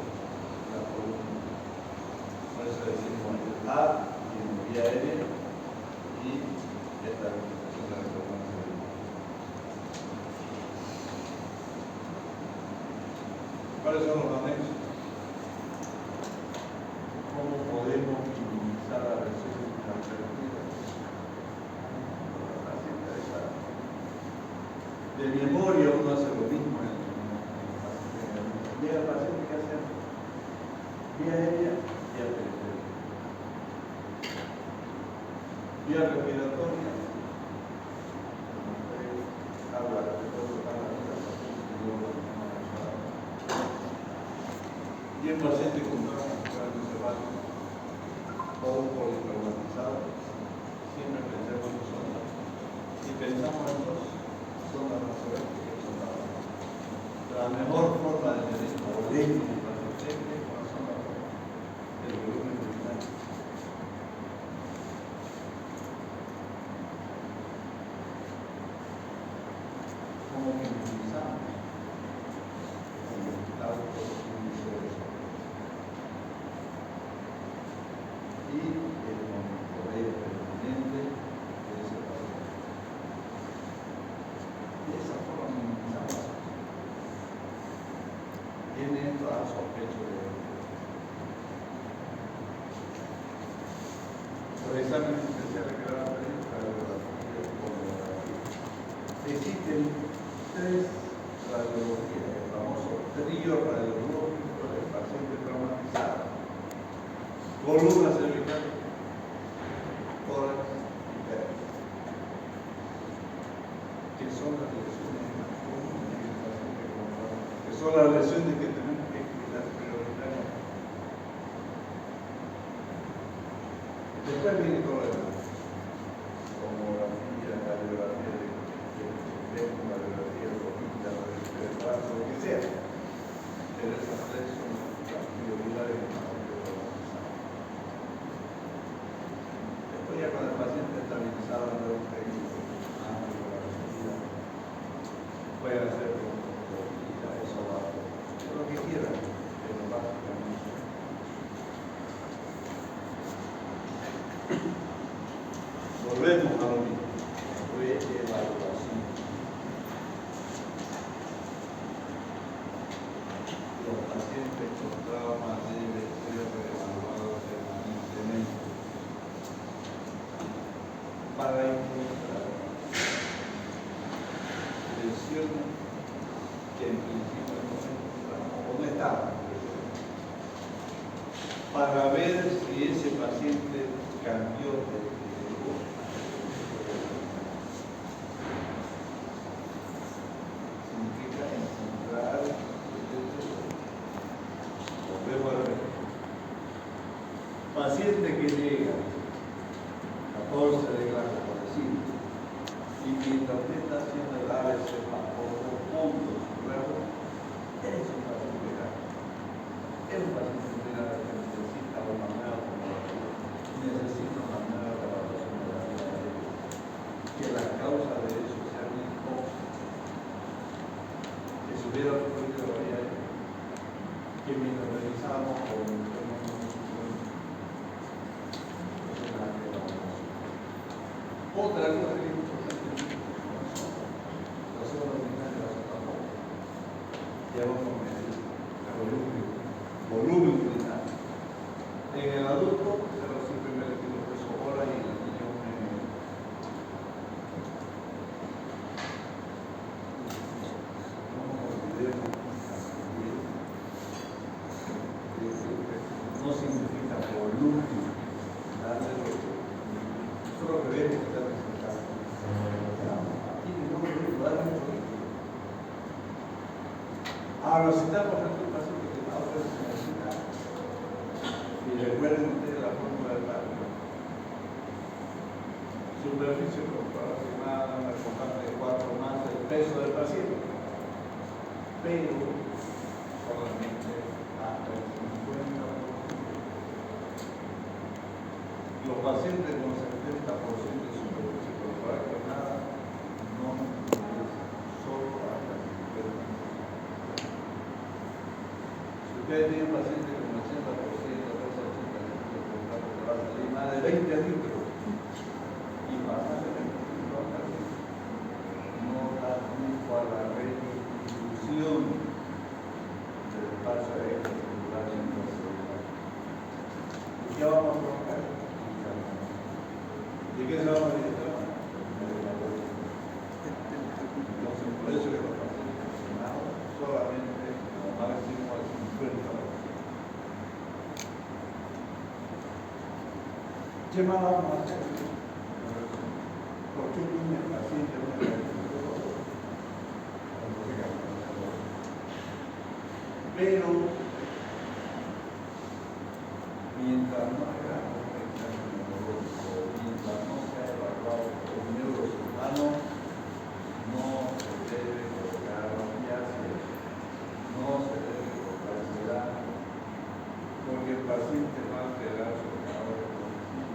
Speaker 1: la columna. Por eso decimos A y en vía aérea y esta representación de la columna cerebral. ¿Cuáles son los anexos? ¿Cómo podemos minimizar la lesión intraoperativa? Así interesante. De memoria uno hace lo mismo en el paciente. Llega el paciente que hace vía aérea, vía periférica. Vía respiratoria. Habla de todo para la vida. Y el paciente con trauma craneoencefálico o un politraumatizado, siempre pensemos en zonas. Si pensamos en dos, zonas transversales que son la mejor forma de medir la volumen del paciente es con la zona del volumen vital. ¿Cómo minimizamos? Con el alto índice de desorden. Y el monitoreo permanente de ese paciente. De esa forma minimizamos. Tiene esto a sospecho de los exámenes especiales que van a pedir radiografía y tomografía. Existen tres radiologías, el famoso trío radiológico del paciente traumatizado. Columna cervical, tórax y pecho. Que son las lesiones más comunes en el paciente con traumatismo. Que son las lesiones que tenemos que cuidar prioritariamente. Después viene todo lo demás. Tomografía, radiografía de radiografía de cojita, radiografía de brazo, lo que sea. Pero esas tres son las prioridades del paciente traumatizado. Después ya cuando el paciente está estabilizado en el técnico, angiografía, puede hacer broncología, eso va, lo que quiera, pero básicamente. Volvemos a lo mismo, reevaluación.
Speaker 2: para encontrar lesiones que en principio no encontramos o no estaban, para ver si ese paciente cambió de significa encontrar. Volvemos a ver. Paciente que llega 14 de grado, por decir, y mientras usted está haciendo el ABC bajo los puntos luego, es un paciente grave. Es un paciente grave que necesita una nueva formulación, necesita una nueva evaluación de la vida de él. Que la causa de eso sea una hipoxia, que se hubiera ocurrido ayer, que mientras revisamos con otra cosa que es importante, la zona ordinaria de la zona pobre. Ya vamos a medir volumen urinario. En el adulto, se lo siempre me le pido peso hora y en el niño no significa volumen, darle lo que solo que vemos que está resultado. Aquí no me voy a dar mucho líquido. Ahora, si estamos frente a un paciente que está necesita, y recuerden ustedes la fórmula del barrio, superficie aproximada, una constante de 4 más el peso del paciente, pero solamente hasta el 50%. Los pacientes con 70% de superficie corporal quemada no interesan, solo hasta el 50%. Si ustedes tienen pacientes con 80%, peso 80 litros, te va a salir más de 20 litros. Y pasar de 20 litros a 30 litros no da tiempo a la redistribución del espacio extracelular y intracelular. ¿Y qué vamos a provocar? ¿De qué se va a meditar? Entonces, por eso que los pacientes funcionados solamente como máximo al 50%. ¿Qué más vamos a hacer? ¿Por qué tiene el paciente una diagnóstico? Pero, mientras no hagamos un examen neurológico, mientras no sea evaluado por un neurocirujano, no se debe colocar opiáceos, no se debe colocar sedante, porque el paciente va a alterar su grado de cognición,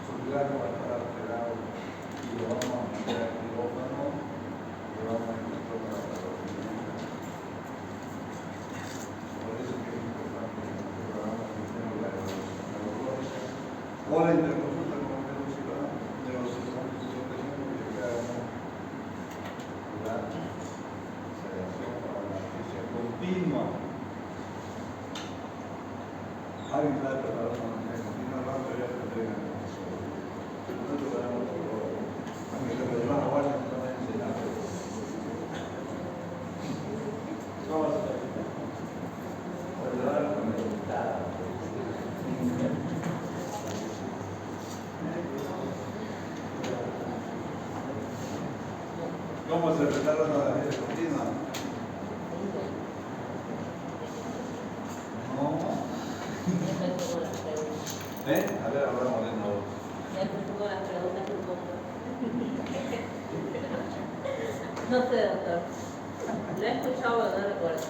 Speaker 2: su grado va a estar alterado y lo vamos a meter al quirófano y vamos a encontrar una patología. Por eso que es importante que nosotros hagamos primero la evaluación neurológica o la interconsulta con el neurocirujano que hagamos la sedación para la anestesia continua. Alguien está preparado para la anestesia continua, hablando ya se entrega. Nosotros tenemos todo, aunque se lo llevan a guardia, no van a enseñar. ¿Cómo vas a hacer? Pues le van a comentar. ¿Cómo se prepara la anestesia continua? No. A ver, hablamos de nuevo.
Speaker 3: No sé, doctor. Lo he escuchado, pero no recuerdo.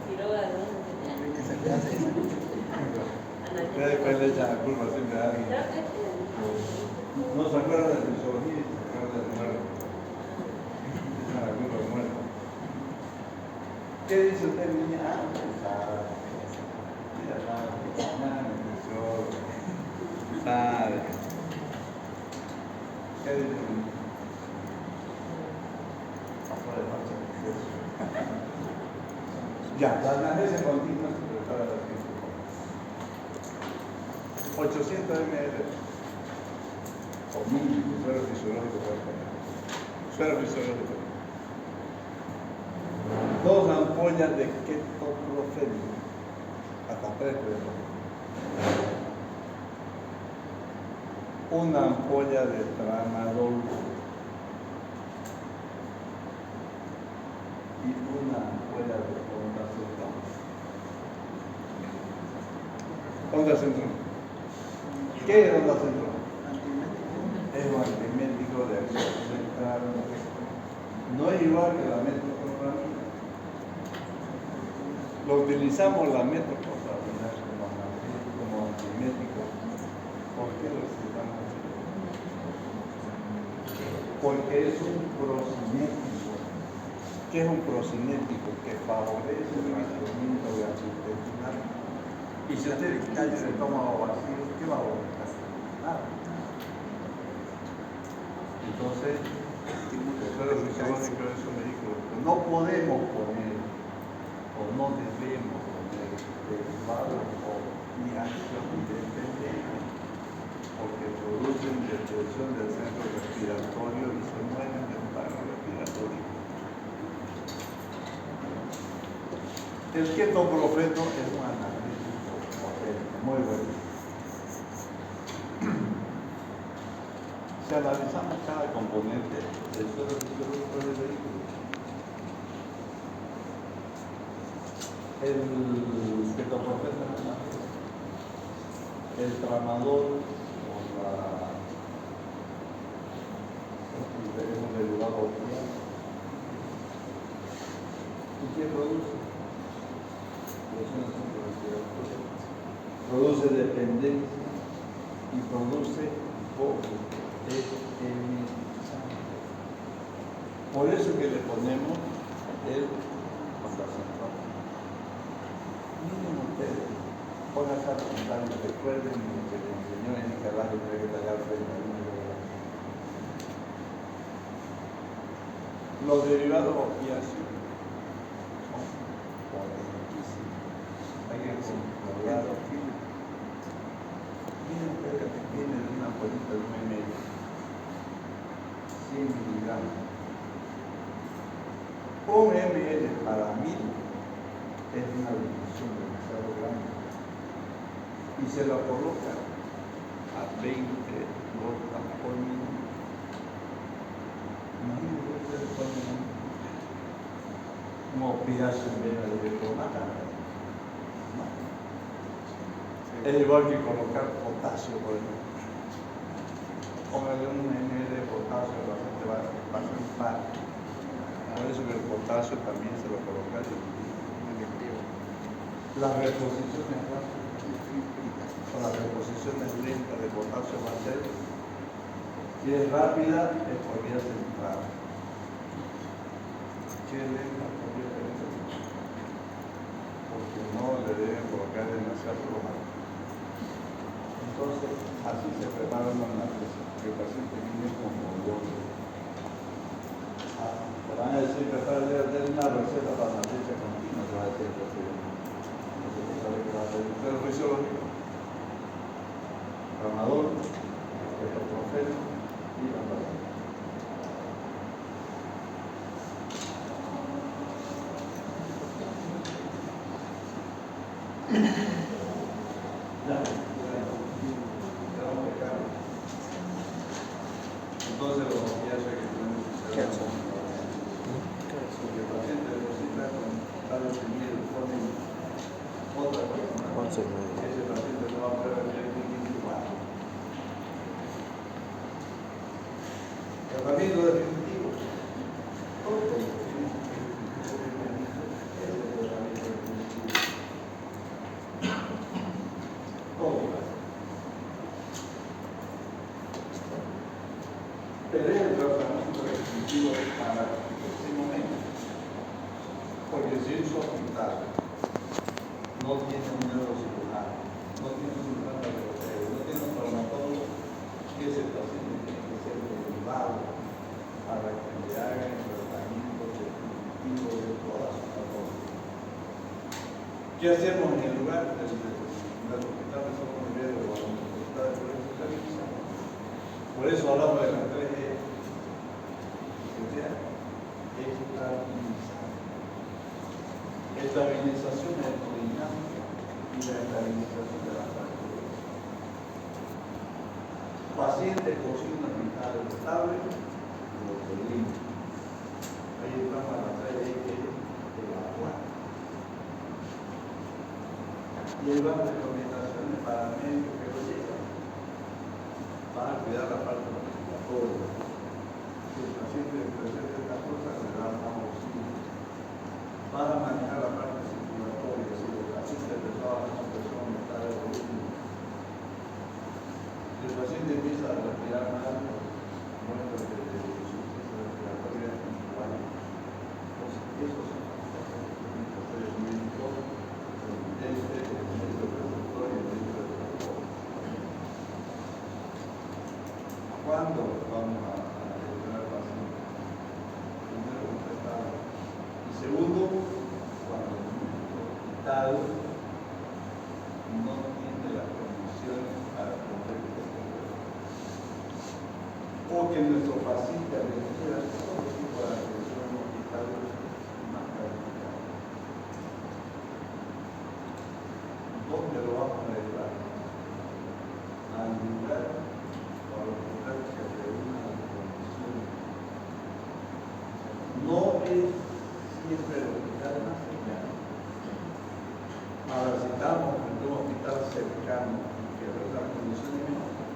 Speaker 3: Quiroga,
Speaker 2: Ustedes después le echan la culpa siempre a alguien. No se acuerdan de fisiología y se acuerdan de muerte. Echan la culpa de muerte. ¿Qué dice usted, niña? Ah, pensaba. Mira, nada, me empezó. Sabe. ¿Qué dice usted? Pasó de marcha. Ya, la anestesia continua se prepara así. 800 ml o 1000 suero fisiológico para comer. Suero fisiológico. 2 ampollas de ketoprofeno, hasta 3 creo. 1 ampolla de tramadol y 1 ampolla de ondansetron. Ondansetron. ¿Qué es ondansetron? Es un antimético de acción central. No es igual que la metoclopramida. Lo utilizamos la metoclopramida como antimético. ¿Por qué lo utilizamos? Porque es un procinético. ¿Qué es un procinético? Que favorece el vaciamiento gastrointestinal. Y si usted cae el estómago vacío, ¿qué va a vomitar? Nada. Entonces, el suero fisiológico es un vehículo. No podemos poner, o no debemos poner, derivados o ni acción independiente, porque producen depresión del centro respiratorio y se mueren del paro respiratorio. El ketoprofeno es un analgésico potente, muy bueno. Si analizamos cada componente del suero fisiológico del vehículo, el ketoprofeno es un analgésico, el tramadol es un derivado opiáceo. ¿Y qué produce? Produce dependencia y produce por eso que le ponemos el ondansetron. Miren ustedes, pónganse a pensar y recuerden lo que le enseñó en Nicaragua y que tallar frente a los derivados opiáceos son potentísimos. Hay que controlarlos. Miren ustedes que tienen una ampollita de 1 ml, 100 miligramos. 1 ml para 1000 es una disminución demasiado grande. Y se la coloca a 20 gotas por minuto. Imagínense ustedes ponen un opiáceo en vena de tomate. Es igual que colocar potasio, por ejemplo. Póngale 1 ml de potasio, la gente va a flipar. Por eso que el potasio también se lo coloca en las reposiciones rápidas o las reposiciones lentas de potasio va a ser, si es rápida es por vía central, si es lenta por vía periférica, porque no le deben colocar demasiado rojo. Entonces, así se prepara una análisis, que el paciente viene como yo. Te van a decir que para hacer una receta para anestesia continua, te va a decir el presidente. Nosotros sabemos que va a hacer un suero fisiológico, tramadol, ketoprofeno y ondansetron. Entonces los opiáceos que tenemos que hacer, porque el paciente necesita contar el miedo, ponen otra cosa, ese paciente no va a poder vivir igual. Tratamiento definitivo, todo tiene ese tratamiento definitivo, todo. Pero el tratamiento definitivo es para ese momento, porque si en su hospital no tiene un neurocirujano, no tiene un cirujano de no tiene un traumatólogo, que ese paciente tiene que ser derivado para que le hagan el tratamiento definitivo de toda su patología. ¿Qué hacemos en el lugar del hospital de Socorro Rivero? Por eso hablamos de las 3E. Que sea estabilizar. Estabilización hemodinámica y la estabilización de las fracturas. Pacientes con signos vitales estables, los pedimos. Ahí entramos a la 3E, que es evacuar. Y ahí van recomendaciones para médicos que lo llegan. Van a cuidar la parte respiratoria. Si el paciente presenta estas cosas, le dan más oxígeno. Van a manejar la parte circulatoria. Si el paciente empezó a bajar su presión, está de volumen. Si el paciente empieza a respirar mal, muestra que su insuficiencia respiratoria es igual. Entonces, esos son los médicos, el médico preceptor y el médico de transporte. ¿Cuándo vamos a gestionar el paciente? Primero, cuando está estable. Y segundo, cuando el hospital no tiene las condiciones para atender este problema. O que nuestro paciente requiera todo tipo de atención en un hospital más calificado. ¿Dónde lo vamos a llevar? Al lugar o al hospital que reúna las condiciones. No es siempre el hospital más cercano. Ahora, si estamos en un hospital cercano que reúna las condiciones mejores,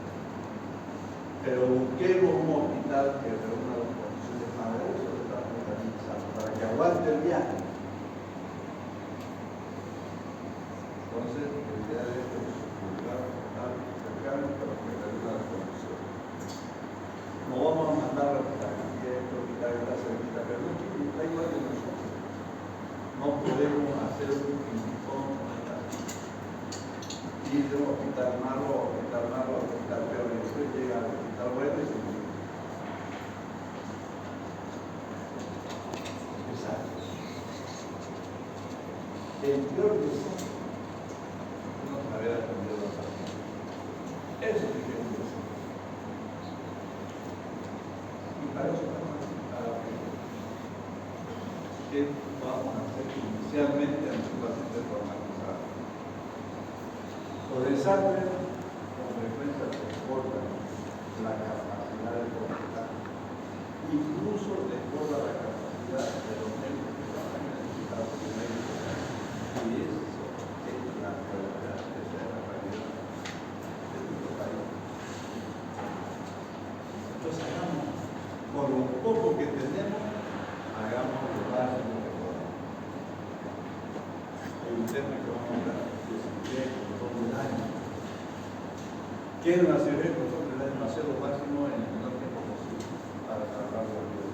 Speaker 2: pero busquemos un hospital que reúna las condiciones para eso lo estamos organizando, para que aguante el viaje. Entonces, el día de hoy es un lugar cercano para que reúna las condiciones. No vamos a mandar a la cantidad de este hospital que está cerquita, pero no está igual que nosotros. No podemos hacer un ping-pong con esta gente. Ir de un hospital malo a un hospital peor, y después llega al hospital bueno y se muere. Exacto. El peor de eso es no haber atendido a la paciente. Eso es que es un deseo. Y para eso vamos a necesitar a ¿qué vamos a hacer inicialmente ante un paciente traumatizado? Los desastres con frecuencia desbordan la capacidad de comunicar. Incluso desborda la capacidad de los médicos que trabajan en el hospital médico. Y eso es la realidad, esa es la realidad de nuestro país. Entonces hagamos, con lo poco que tenemos, hagamos lo básico que podamos. Hay un tema que vamos a hablar de cirugía y control del daño. ¿Qué es una cirugía y control del daño? Hacer lo máximo en el menor tiempo posible para tratar la vida.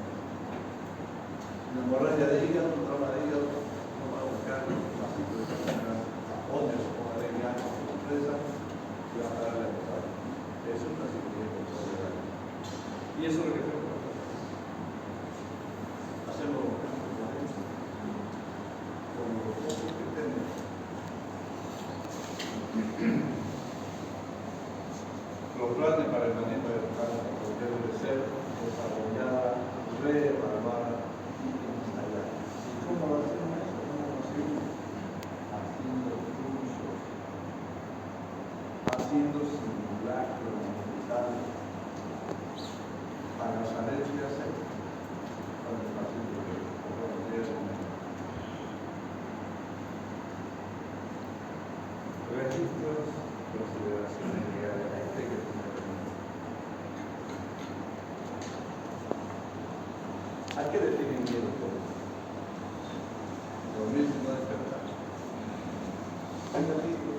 Speaker 2: Una hemorragia de hígado, un trauma de hígado, no va a buscar vasito de manera, tapones o ponga de gas o compresa y va a parar la hemorragia. Eso es una cirugía y control del daño. Y eso es lo que tenemos que hacer. Hacerlo con los recursos que tenemos. Los planes para el manejo de cáncer deben de ser desarrolladas, reevaluadas y ensayadas. ¿Y cómo lo hacemos eso? ¿Cómo lo hacemos? Haciendo cursos, haciendo simulacros en hospitales para saber qué hacer con el paciente que registros, consideraciones legales, hay que tener. ¿A qué le tienen miedo todos? Dormir sin no despertar. ¿Hay gatito?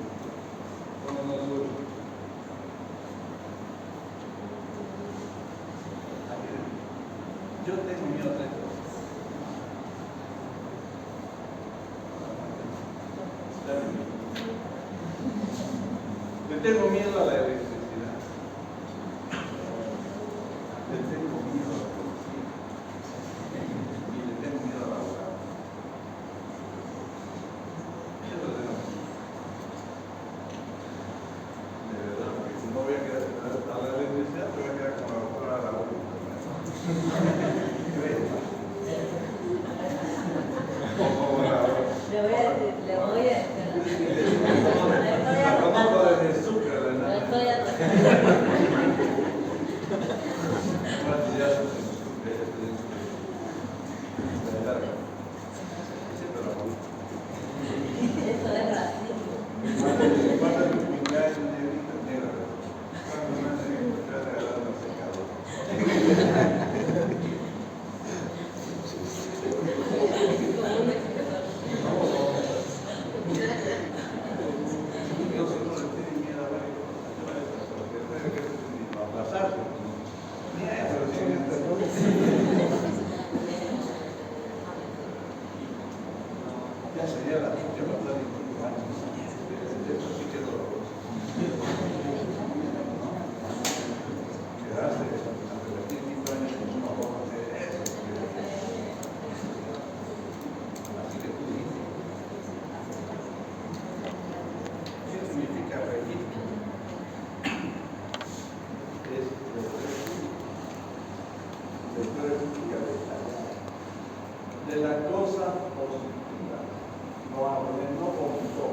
Speaker 2: ¿Cómo no duerme? Yo tengo miedo de esto. Le tengo miedo a la electricidad. Le tengo miedo a la policía. Y le tengo miedo a la abogada. Eso le tengo miedo. De verdad, porque si no voy a quedar a la electricidad, voy a quedar con
Speaker 1: Martillazos en los cumpleaños de larga. Siempre la voy.
Speaker 3: Eso es racismo.
Speaker 1: Guarda tu cumpleaños negrito negro. Cuando me hacen encontrar regalando al secador.
Speaker 3: Como un escritor.
Speaker 1: Yo si no le tiene miedo a varias cosas, porque puede que ni para aplazarse. Ni a eso le tiene miedo. Ya sería la yo me acuerdo de 5 años. Eso sí que es doloroso. Quedarse hasta repetir 5 años con una forma de eso. Así que tú dices. ¿Qué significa registro? Es después significa de la cosa positiva. No habla, no contó.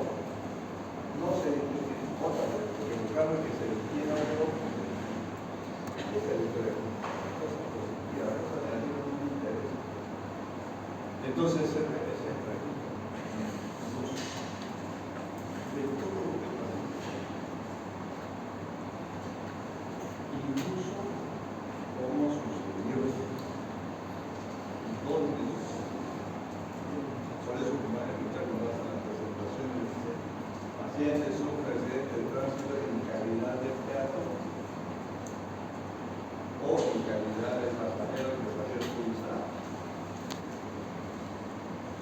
Speaker 1: No se identificó, porque el cambio que se tiene a otro es el diferente. Cosa positiva, cosa negativa no me interesa. Entonces ese es el registro. De todo lo que pasa. Incluso cómo sucedió y dónde sucedió. Por eso, como van a escuchar cuando hacen las presentaciones, dice: paciente sufre accidente de tránsito en calidad de peatón o en calidad de pasajero que salió expulsado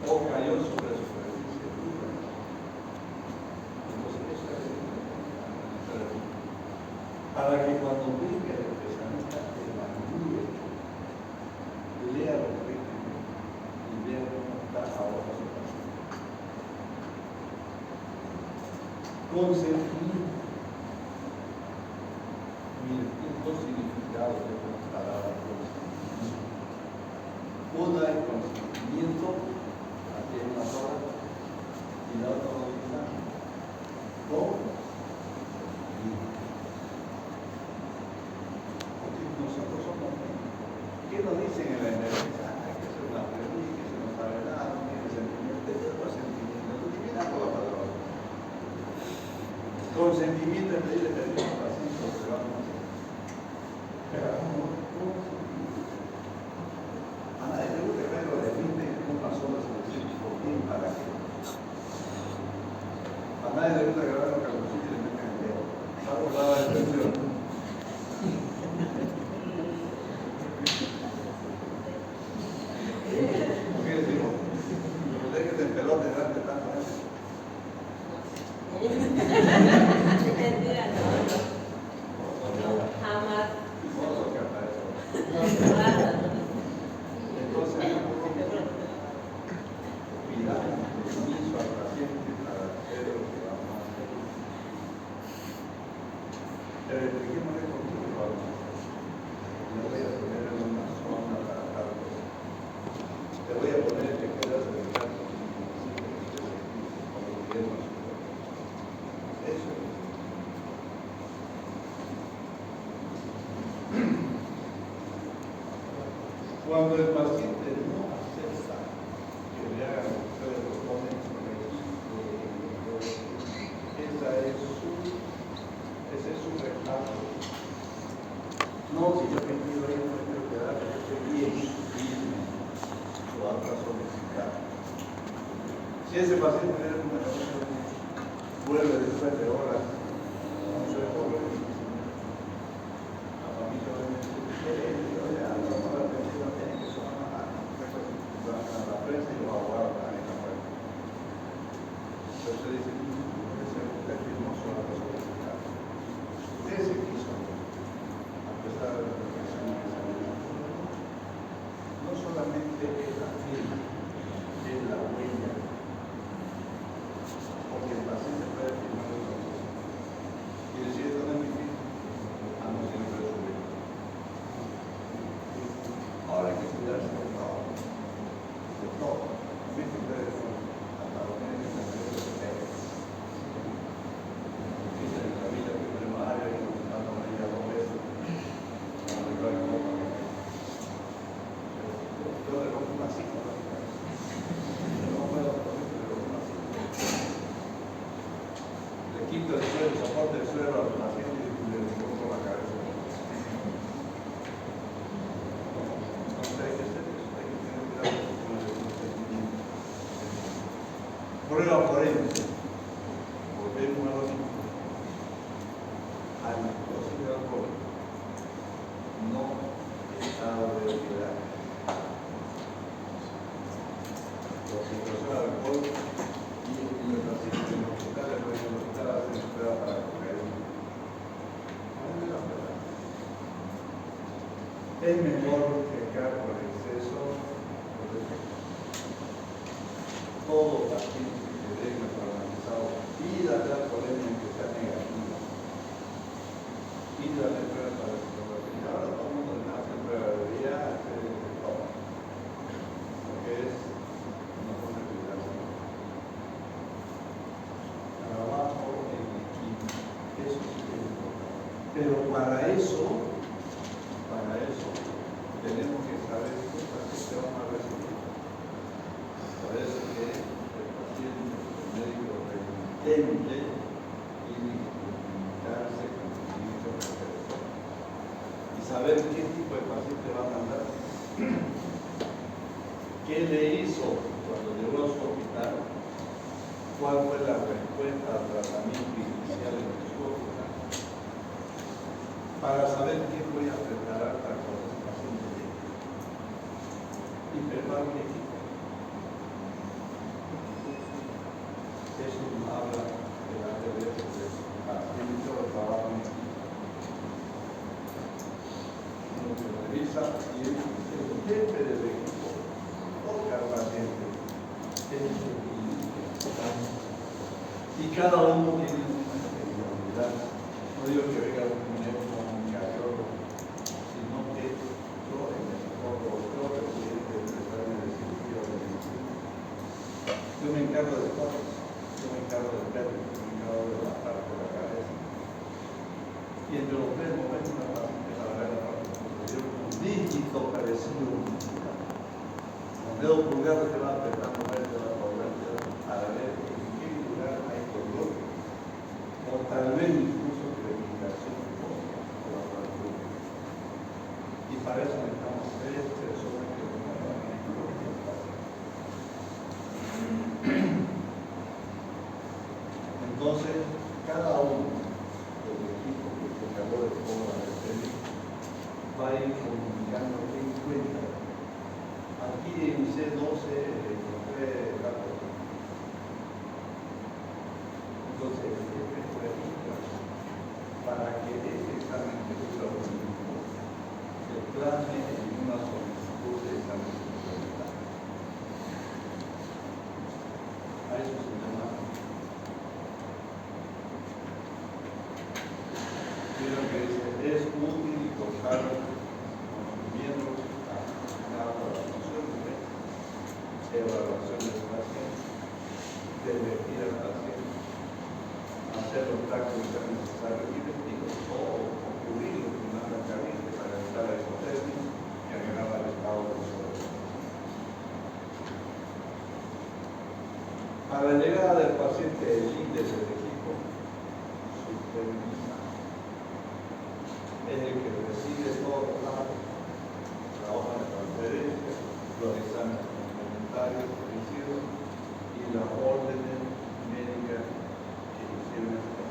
Speaker 1: o cayó sobre superficie dura. Entonces, eso es para que cuando venga el especialista evalúe, lea los ritmos y vea cómo está ahora su paciente. Consentimiento. Mire, dos significados de esta palabra consentimiento. Una es consentimiento, aquí hay una sola, y la otra no dice nada. Porque nosotros somos, ¿qué nos dicen en la emergencia? Hay que hacer una pregunta, que se no sabe nada, no tiene sentimiento. Este no es sentimiento, no tiene nada con la palabra. Consentimiento es pedirle permiso al paciente lo que vamos a hacer. Pero a nadie le gusta que lo define en una sola solución, por quién, para qué. A nadie le gusta grabar los calzoncillos y le metan el dedo. Está por lado de expresión. ¿Por qué decimos? Pero déjate en pelota delante de tanta gente.
Speaker 3: Mentira, no. Jamás.
Speaker 1: Vamos a captar eso.
Speaker 3: Nada.
Speaker 1: Entonces, cuidado, permiso al paciente para hacer lo que vamos a hacer. Pero expliquémosle por qué lo vamos a hacer. Le voy a poner en una zona para tal cosa. Te voy a poner que quedas en el caso como que es más. Eso es. Cuando el paciente no acepta que le hagan lo que ustedes proponen, ese es su reclamo. No, si yo me quiero ir, no me quiero quedar, pero estoy bien, firme, lo van a solicitar. Si ese paciente tiene una relación, vuelve después de horas, no se vuelve. La familia obviamente ya no va a pensar, no tiene que son a la prensa y los abogados están en la puerta. Entonces dice, usted firmó su acto solicitar. Usted se quiso, a pesar de la reflexión que se había. No solamente es la firma, es la huella. Porque el paciente puede firmar otras cosas.
Speaker 2: Prueba forense. Volvemos a lo mismo. Al negocio de alcohol no estado de ebriedad. Concentración de alcohol y los pacientes en los hospitales pueden hospital hacen prueba para cocaína. No es la verdad. Es mejor pecar por exceso o defecto. Todo paciente que venga paralizado, pídale al colegio que sea negativa. Pídale pruebas para el psicología. Ahora todo el mundo le hace pruebas de VIH, de todo. Porque es una cosa que le hace. Trabajo en equipo. Eso sí que es importante. Pero para eso tenemos que saber qué paciente vamos a recibir. Por eso que el paciente, el médico intente limitarse con el y saber qué tipo de paciente va a mandar. ¿Qué le hizo cuando llegó a su hospital? ¿Cuál fue la respuesta al tratamiento inicial en su hospital? Para saber qué voy a preparar para cuando el paciente llegue. Y preparo un equipo. Eso nos habla de la teoría de paciente o trabajo en equipo. Uno se revisa y el jefe del equipo toca al paciente. Y cada uno tiene una especialidad. No digo que venga un médico, un cardiólogo, sino que yo en el doctor, presidente del área de cirugía de medicina, yo me encargo de todo. Yo me encargo del perro, yo me encargo de la parte de la cabeza. Y entre los tres momentos una paciente para ver la parte superior, un dígito parecido a un digital. Con el dedo pulgar se va apretando vértebra por vértebra para ver en qué lugar hay dolor o tal vez incluso crepitación por la fractura. Y para eso necesitamos tres personas que nos trabajen en el paciente. Entonces, cada uno del equipo que se encargó de toda la técnica va a ir comunicando qué encuentra. Aquí en C12 encontré datos. Entonces, el jefe fue para que ese examen que se plasme en una solicitud de examen complementario. A eso se llama. Creo que es útil y contar conocimientos a la evaluación del paciente, de elegir al paciente, hacer los tactos necesarios y vestidos o ocurrir lo que manda caliente para evitar la hipotermia y agravar el estado de sobrepeso. A la llegada del paciente, el líder del equipo supervisa. Es el que recibe todos los datos, la hoja de transferencia, los exámenes complementarios ofrecidos y las órdenes médicas que hicieron esta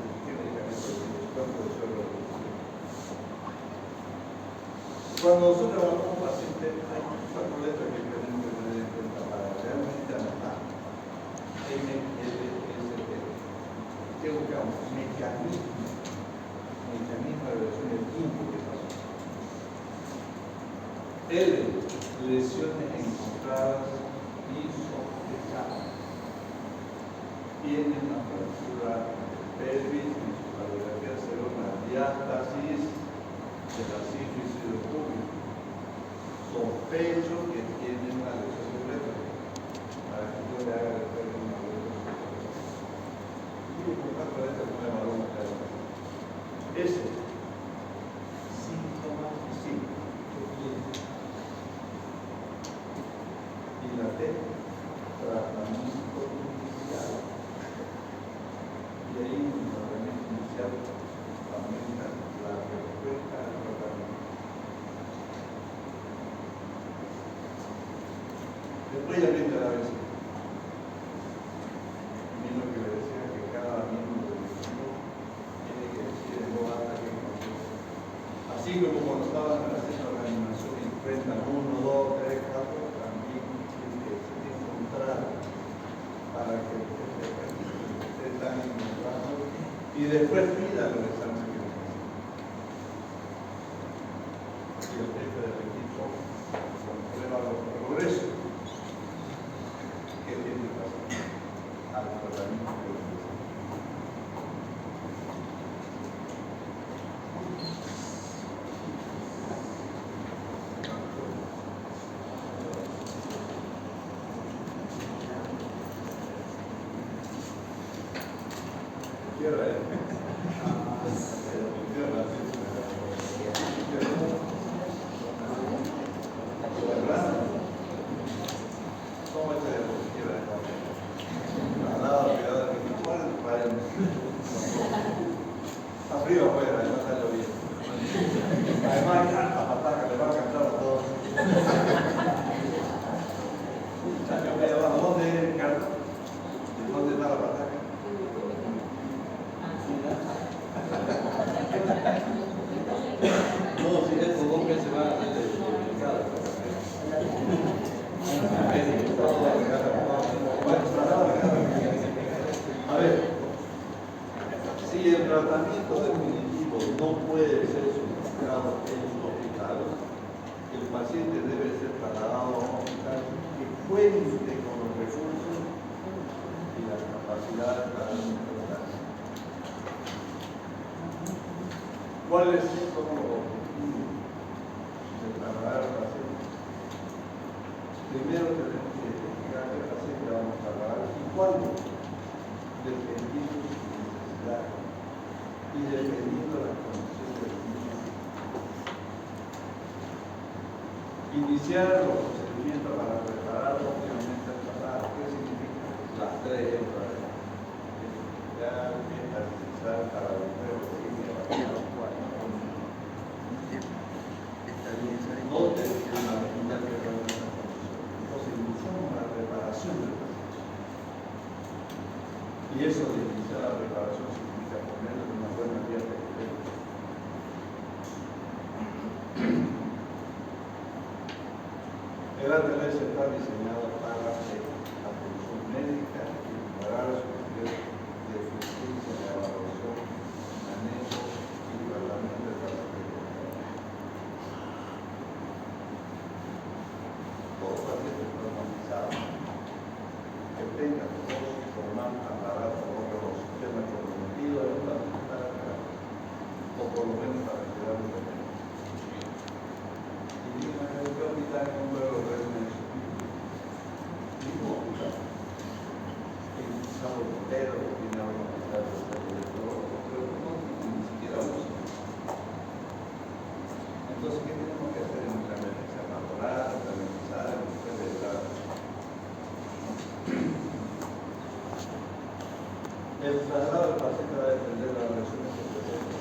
Speaker 2: cuando nosotros evaluamos a un paciente, hay cuatro letras que tenemos que tener en cuenta para realmente anotar. ¿Qué buscamos? Mecanismo de evaluación del tiempo que pasó. Lesiones encontradas y sospechadas. Tiene una fractura de pelvis, en su radiografía se ve una diástasis de la sífilis y del público. Sospecho que tiene una lesión de uretra, para que yo le haga después una lesión. Y por tanto, esta es una evaluación. Ese síntoma sí que tiene. Y la T, tratamiento inicial. Y ahí en el tratamiento inicial aumenta la respuesta al tratamiento. Después ya viene la vez.
Speaker 1: Así como cuando estaban haciendo la animación y enfrentan 1, 2, 3, 4, también tiene que encontrar para que están encontrando y después pidan el examen que necesitan. Y el jefe del equipo comprueba los progresos que tiene que hacer al tratamiento que necesita. Arriba afuera, además está lloviendo. Además, la pataca le va a cantar a todos. ¿Dónde canta? ¿Dónde está la pataca?
Speaker 2: No, si estos 2 meses van a ser de cada.
Speaker 1: A ver, si el tratamiento definitivo no puede ser suministrado en su hospital, el paciente debe ser trasladado a un hospital que cuente con los recursos y la capacidad para tratar. ¿Cuáles son los objetivos de trasladar al paciente? Primero tenemos que identificar qué paciente vamos a trasladar y cuándo, dependiendo de su necesidad y dependiendo de las condiciones del mismo. Iniciar los procedimientos para preparar óptimamente el traslado. ¿Qué significa? Las 3 horas. Ya empieza a utilizar para los nuevos signos, para los cuales no tenemos una medida que reúna esa condición. Entonces iniciamos la preparación del paciente. Y eso de iniciar la preparación significa ponerle una buena dieta completa. El ATLS está diseñado para la atención médica y mejorar su nivel de eficiencia en la evaluación, manejo y tratamiento de pacientes. Todo paciente normalizado que tenga dosis normal aparato o los sistemas comprometidos en la hospital o por lo menos para cuidar un bebé. Y digan, ¿qué hospital no puedo ver en eso? Ningún hospital. En San Pedro tiene un hospital de salud, pero no ni siquiera usa. Entonces, ¿qué tenemos que hacer en nuestra emergencia? Valorar, analizar, presentar. El traslado del paciente va a depender de las lesiones que presenta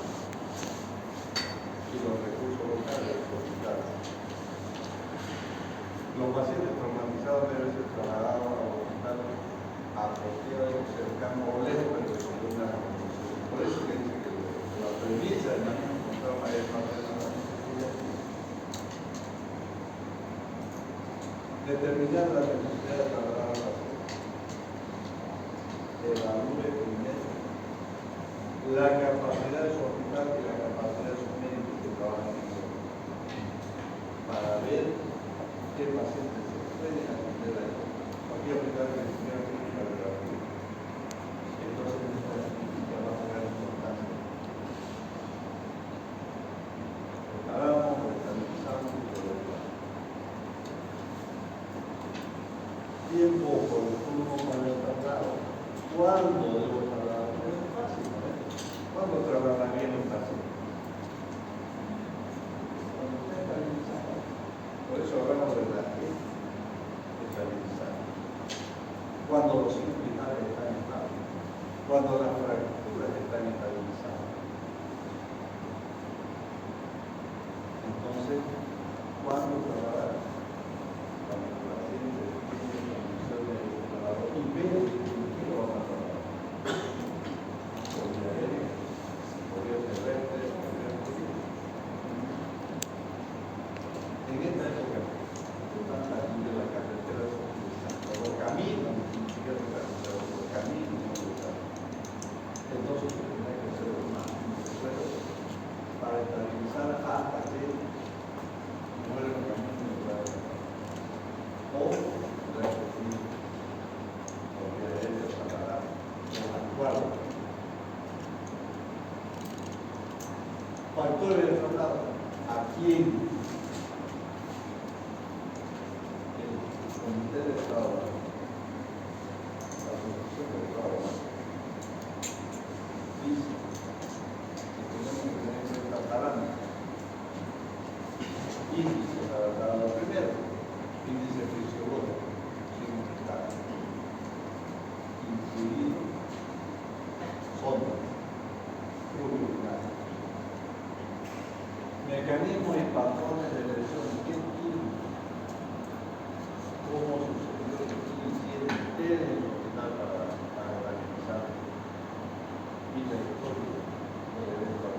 Speaker 1: y los recursos locales del hospital. Los pacientes traumatizados deben ser trasladados a los hospitales apropiados, cercanos o lejos, pero que son de una condición. Por eso que dice que la premisa del manejo con trauma es parte de la necesidad. Determinar la necesidad de trasladar al paciente. Evalúe primero la capacidad de su hospital y la capacidad de sus médicos que trabajan en eso para ver qué pacientes se pueden atender ahí. Aquí hospital que necesitan clínica de radiología. Entonces nuestra clínica va a jugar importancia. Preparamos, estabilizamos y todo lo demás. Tiempo oportuno para el traslado. ¿Cuándo debo trasladar? Es fácil, ¿no? ¿Cuándo trasladar bien un paciente? Cuando está estabilizado. Por eso hablamos de la estabilizada. Cuando los signos vitales están estables. Cuando las fracturas están estabilizadas. Entonces, ¿cuándo trasladar? Cuando el paciente tiene condiciones de trasladador y ve que lo van a trasladar. Por vía aérea, por vía terrestre, por vía marítima.
Speaker 2: Factores de traslado. ¿A quién? El Comité de Estado, la Asociación de Estado, dice que tenemos que tener en cuenta parámetros. Índice para lo primero, índice fisiológico, significado, incluido sonda, plurinario. Mecanismos y patrones de lesión. ¿Qué tiene? ¿Cómo sucedió? ¿Qué hicieron ustedes en el hospital para organizar? Y la historia del evento.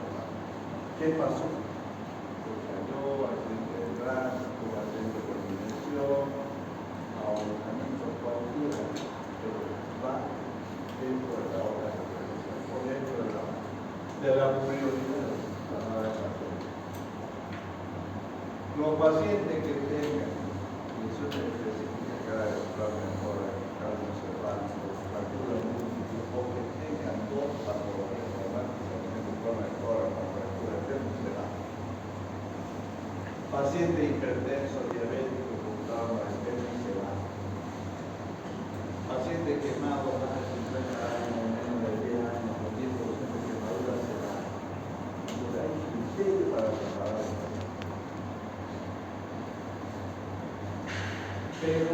Speaker 2: ¿Qué pasó? Se cayó, accidente de tránsito, accidente por dimensión, ahorcamiento, cualquiera, pero va dentro de la obra de organización, o dentro de la prioridad de la nueva estación. Los pacientes que tengan lesiones específicas cardiovasculares, mejora, cardiocefalia, fracturas múltiples, o que tengan dos patologías románticas, mejora, fractura muscular. Paciente hipertenso, diabético, con trauma externo, se va. Paciente quemado, más de 50 años, menos de 10 años, con 10% de quemadura, se va. Entonces hay criterio para separar el paciente. Pero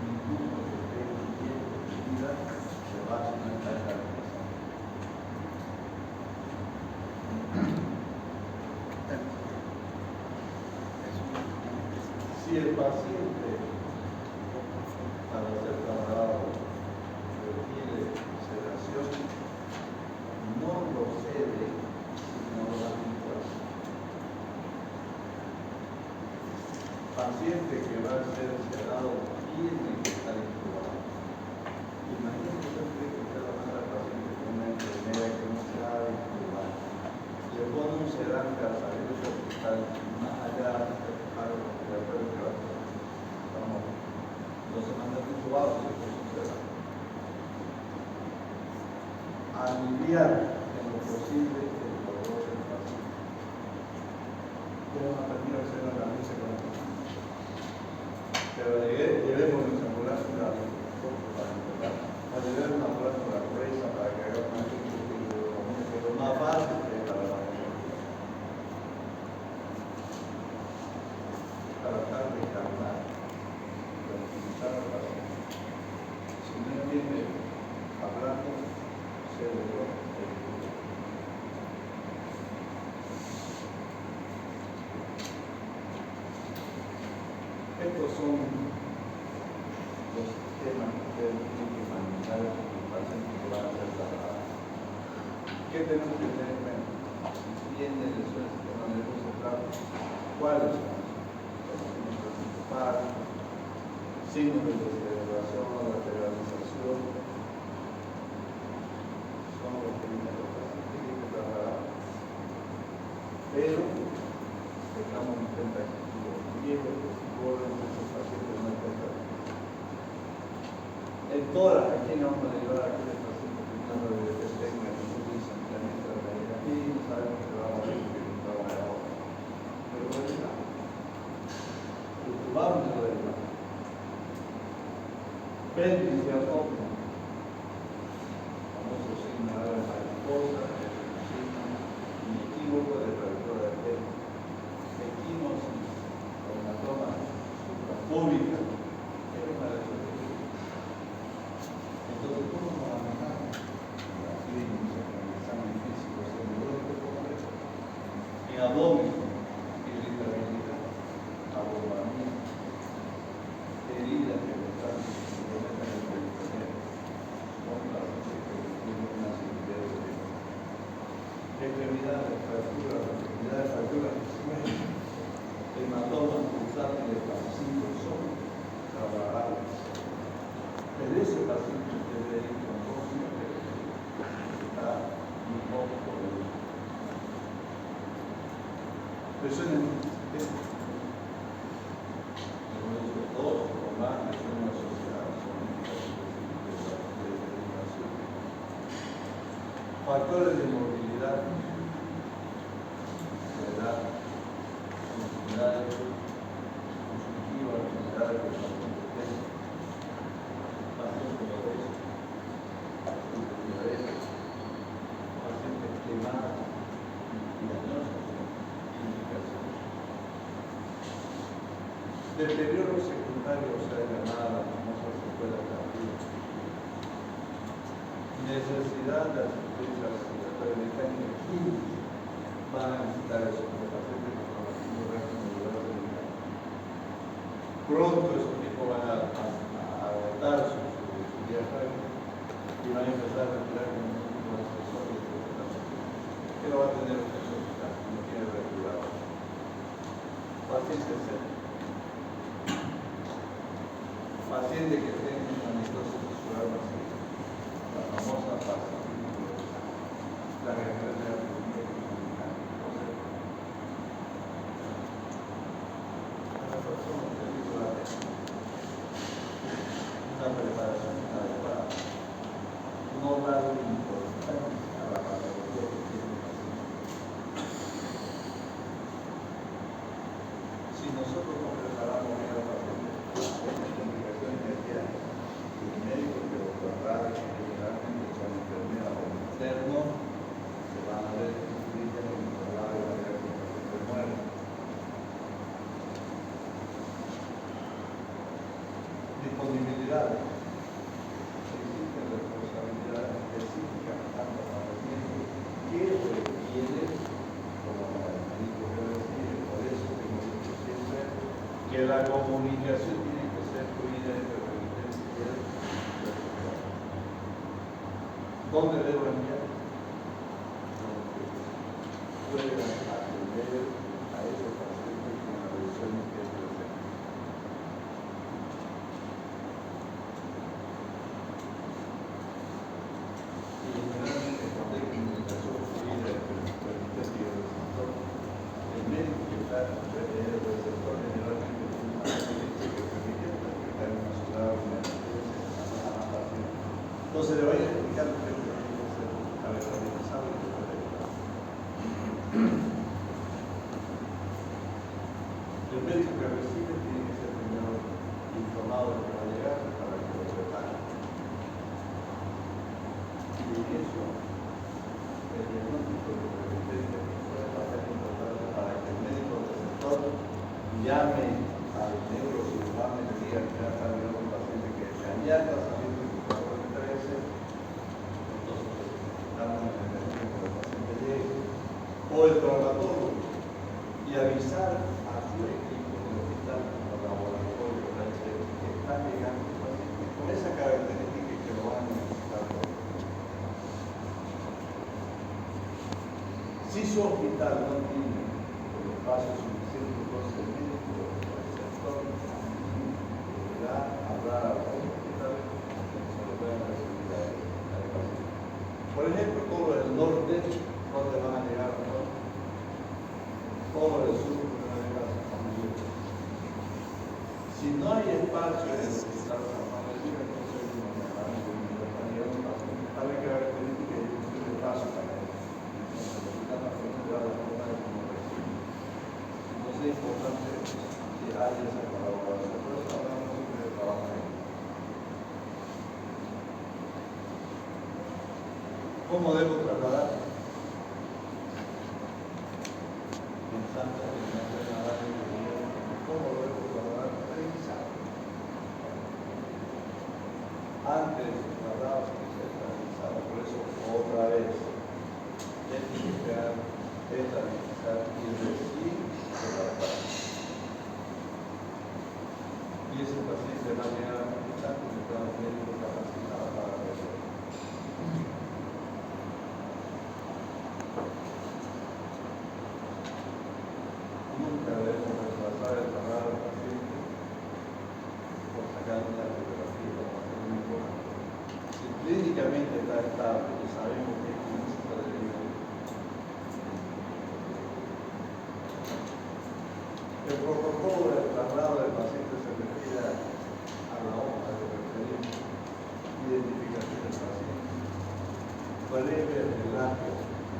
Speaker 2: ninguno que tenga un tiempo de vida se va a someter a la si el paciente para ser tratado requiere sedación, no lo cede si no lo da intubación. Paciente que va a ser sedado tiene que estar intubado. Imagínate que usted que va a mandar al paciente con una enfermera que no sabe intubar. Le pone un sedante al salir del hospital, más allá de algo que le puede quedar. Entonces manda intubado y después un sedante. Aliviar en lo posible el dolor del paciente. Vamos a terminar de hacer una camisa con el paciente. Pero llevemos los ambulancias a la a llevar una ambulancia a la presa para que haga una que lo más fácil que es para tratar de calmar, tranquilizar al paciente. Si no entiende hablando, se lo estos son los temas que ustedes tienen que manejar con el paciente que van a ser tratados. ¿Qué tenemos que tener en cuenta? Si tiene lesiones del sistema nervioso central, ¿cuáles son? Signos de deceleración, lateralización, son los primeros pacientes que hay que tratar. Pero tengamos en cuenta que los viejos esos pacientes no encuentran. En todas las aquí no vamos a llevar a aquellos pacientes que tengan un sancionamiento de la vida y no sabemos que va a morir porque no va a morir ahora. Pero no es nada. Vamos a ver. Péndice autónomo. Famoso signo de mariposa, signo inequívoco de fractura de pelo. Equimosis, hematoma suprapúbica, es una lesión de pelo. Entonces, ¿cómo nos manejamos? La clínica, el examen físico, semiológico, ¿cómo es? En abdomen, irritabilidad, abombamiento, heridas que están comprometen el peritoneum, son pacientes que tienen una acidez de extremidades, fracturas, hematomas pulsátiles, pacientes son trabajables. Pero ese paciente debe ir con dosis que está un poco por el lesiones dos o más lesiones asociadas son de dedicación. Factores de movilidad. Deterioro secundario, o sea, llamada la famosa secuela tardía. Necesidad de asistencia respiratoria mecánica química. Van a necesitar eso como pacientes con traumatismo recto medullar. Pronto esos tipos van a agotar su diafragma y van a empezar a respirar con un tipo de accesorios que no va a tener un hospital, no tiene regulado. Paciente cero. Paciente que tenga una necrosis muscular masiva, la famosa fase, la reacción de la pulmonía comunitaria. Una persona que hizo una preparación adecuada no va a dar importancia a la patología que tiene el paciente. Si nosotros no preparamos bien al paciente, los médicos que los tratan, que generalmente son enfermeras o internos, se van a ver que en el trabajo de la vida que el paciente muere. Disponibilidad. Existen responsabilidades específicas tanto para el paciente que requiere, como para el médico que recibe. Por eso hemos dicho siempre que la comunicación tiene que ser fluida entre el remitente y el receptor. ¿Dónde debo enviar? Donde puedan atender a esos pacientes con la revisión que es presente. Y generalmente cuando hay comunicación fluida entre el remitente y el receptor, el médico que está en el receptor generalmente tiene una experiencia que el remitente, que está en una ciudad o una emergencia, en una zona más fácil. Entonces le vaya explicando que el tiene que ser cabezalizado y que puede ayudar. El médico que recibe tiene que ser primero informado de que va a llegar para que lo prepare. Y en eso, el diagnóstico del remitente puede pasar importante para que el médico receptor llame al neurocirujano y le diga que ya está viendo un paciente que ya está saliendo de 413, entonces estamos en el momento que el paciente llegue, o el traumatólogo, y avisar a su equipo del hospital, al laboratorio, que está llegando el paciente con esa característica y que lo van a necesitar. Si su hospital no tiene el espacio suficiente, entonces el médico o el receptor deberá hablar a los hospitales que se lo puedan recibir al paciente. Por ejemplo, todo el norte, donde van a llegar al norte, todo el sur, donde van a llegar a San Juan de Dios. Si no hay espacio en el hospital San Juan de Dios, entonces no me van a llegar un paciente. Tal vez que la característica es un espacio para él. Entonces es importante que haya esa colaboración. Por eso hablamos siempre de trabajo en equipo. ¿Cómo debo trasladar? Pensando en no hacer nada de vida, ¿cómo debo trasladar? Revisar. Antes trataba de ser revisado, por eso otra vez. Identificar, estabilizar y decir tratar. Y ese paciente va a llegar a hospital porque está un médico capacitado para hacerlo. Nunca debemos retrasar el traslado del paciente por sacar una radiografía como hacer un informe. Si clínicamente está estable y sabemos que es un ciclo de vida, el protocolo del traslado del paciente se refiere a la hoja de referencia, identificación del paciente, breve relato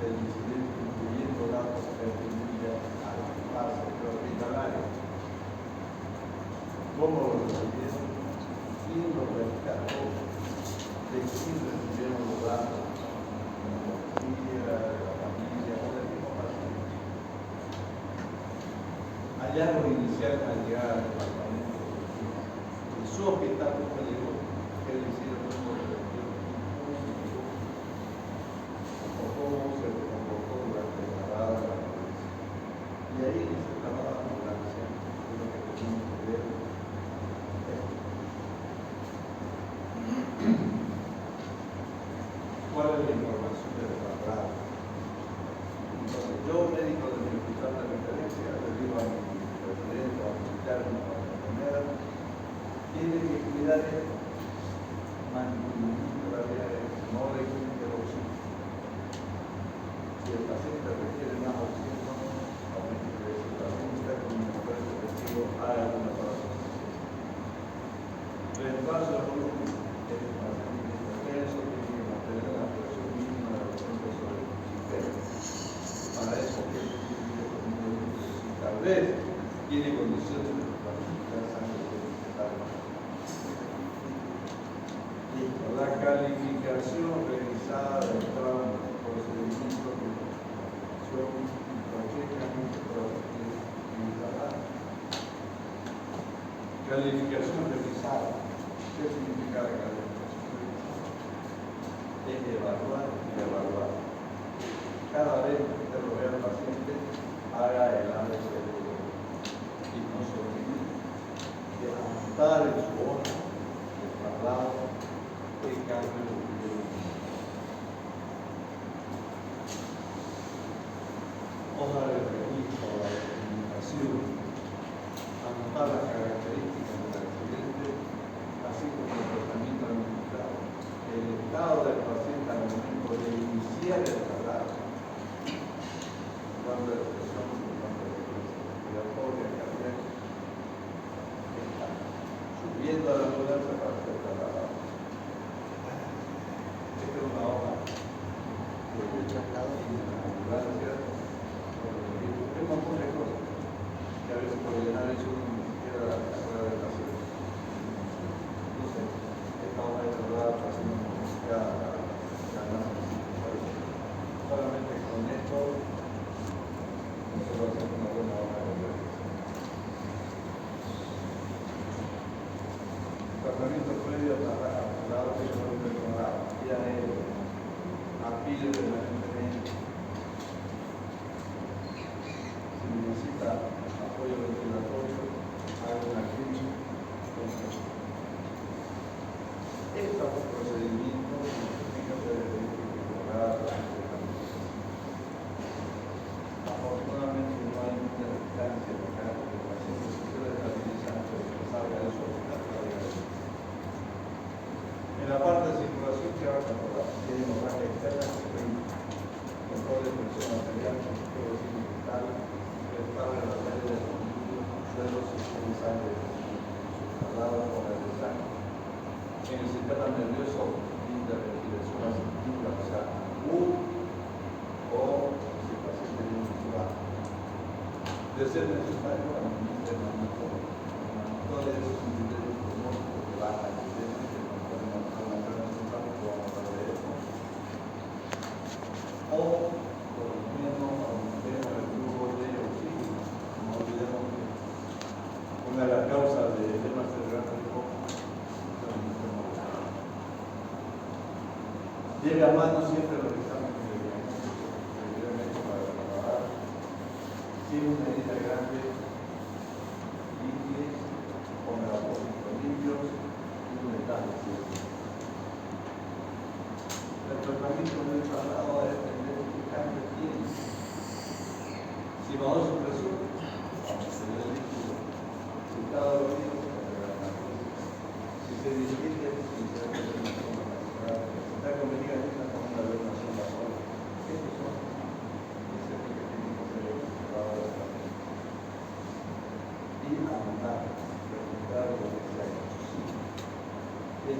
Speaker 2: del incidente, incluyendo datos que atribuyan al paso prehospitalario, cómo lo recibieron, quién lo rescató, de quién recibieron los datos, de la familia o del mismo paciente. Hallazgo inicial al llegar al departamento su hospital, como digo, que le hicieron o cómo se comportó durante la parada de la policía. Y ahí se llamaba la ambulancia, es lo que tenemos que ver. ¿Cuál es la información de la parada? Entonces, yo, médico de mi hospital de referencia, le digo a mi presidente, a mi interno, a mi enfermera, tiene que cuidar el mantenimiento de la vía aérea, no le quite el oxígeno. Si el paciente requiere más oxígeno, aumente de si el paciente está con un nivel depresivo, haga una parada. Reemplazo de volumen es el paciente hipertenso, tiene que mantener la presión mínima de 80 sobre el sistema. Para eso, que tal vez tiene condiciones de planificar sangre vegetal. La calificación realizada del trauma, procedimiento de acción, hipotéticamente utilizará. Calificación realizada. ¿Qué significa la calificación realizada? Es evaluar y evaluar. Cada vez que lo vea el paciente, haga el ABC y no se olvide de apuntar en su hoja el traslado de cambio de hoja de registro, la documentación, anotar las características del accidente, así como el tratamiento administrado, el estado del paciente al momento de iniciar el traslado, cuando la expresión respiratoria, cardíaca, está subiendo a la ambulancia para ser trasladado. Esta es una hoja de traslado en la ambulancia. Es un montón de cosas que a veces por llenar eso ni siquiera la carrera del paciente. Entonces, esta hoja de traslado está siendo modificada para ganar solamente con esto se va a hacer una buena hoja de traslado. Tratamiento previo a traslado que yo no mencionaba, vía aérea, apile permanentemente. Si necesita apoyo ventilatorio, haga una clínica. Estos procedimientos significan que debe mejorar la afortunadamente no hay mucha distancia acá, porque el paciente se puede estabilizar antes de que salga de su hospital. En la parte de circulación que va a controlar, tiene hemorragia externa, control de presión arterial, control de vital, estable de la red de los suelos y de sangre, traslado por el de sangre. En el sistema nervioso, intervención asistida, o sea, o si el paciente tiene un ciudad. De ser necesario, la mantenimiento es un criterio pronóstico que baja el sistema, que no podemos hacer una intervención tampoco vamos a hablar de eso. O, por lo menos, aumentemos el flujo de oxígeno. No olvidemos que una de las causas de edema cerebral del coco lleve a mano siempre los exámenes de diagnóstico previamente para trabajar. Si es una herida grande, limpie, ponga los ojos limpios y un metálisis. El tratamiento del traslado va a depender de qué cambio tiene. Si bajó su presión, vamos a tener el líquido. Si está dolorido, se va a agregar una dosis. Si se distiende, si se va a hacer una sonda vascular, si está con vejiga llena, vamos a ver una sonda vascular. Estos son los servicios que tienen que ser observados de la paciente. Y anotar, preguntar lo que se ha hecho. Sí.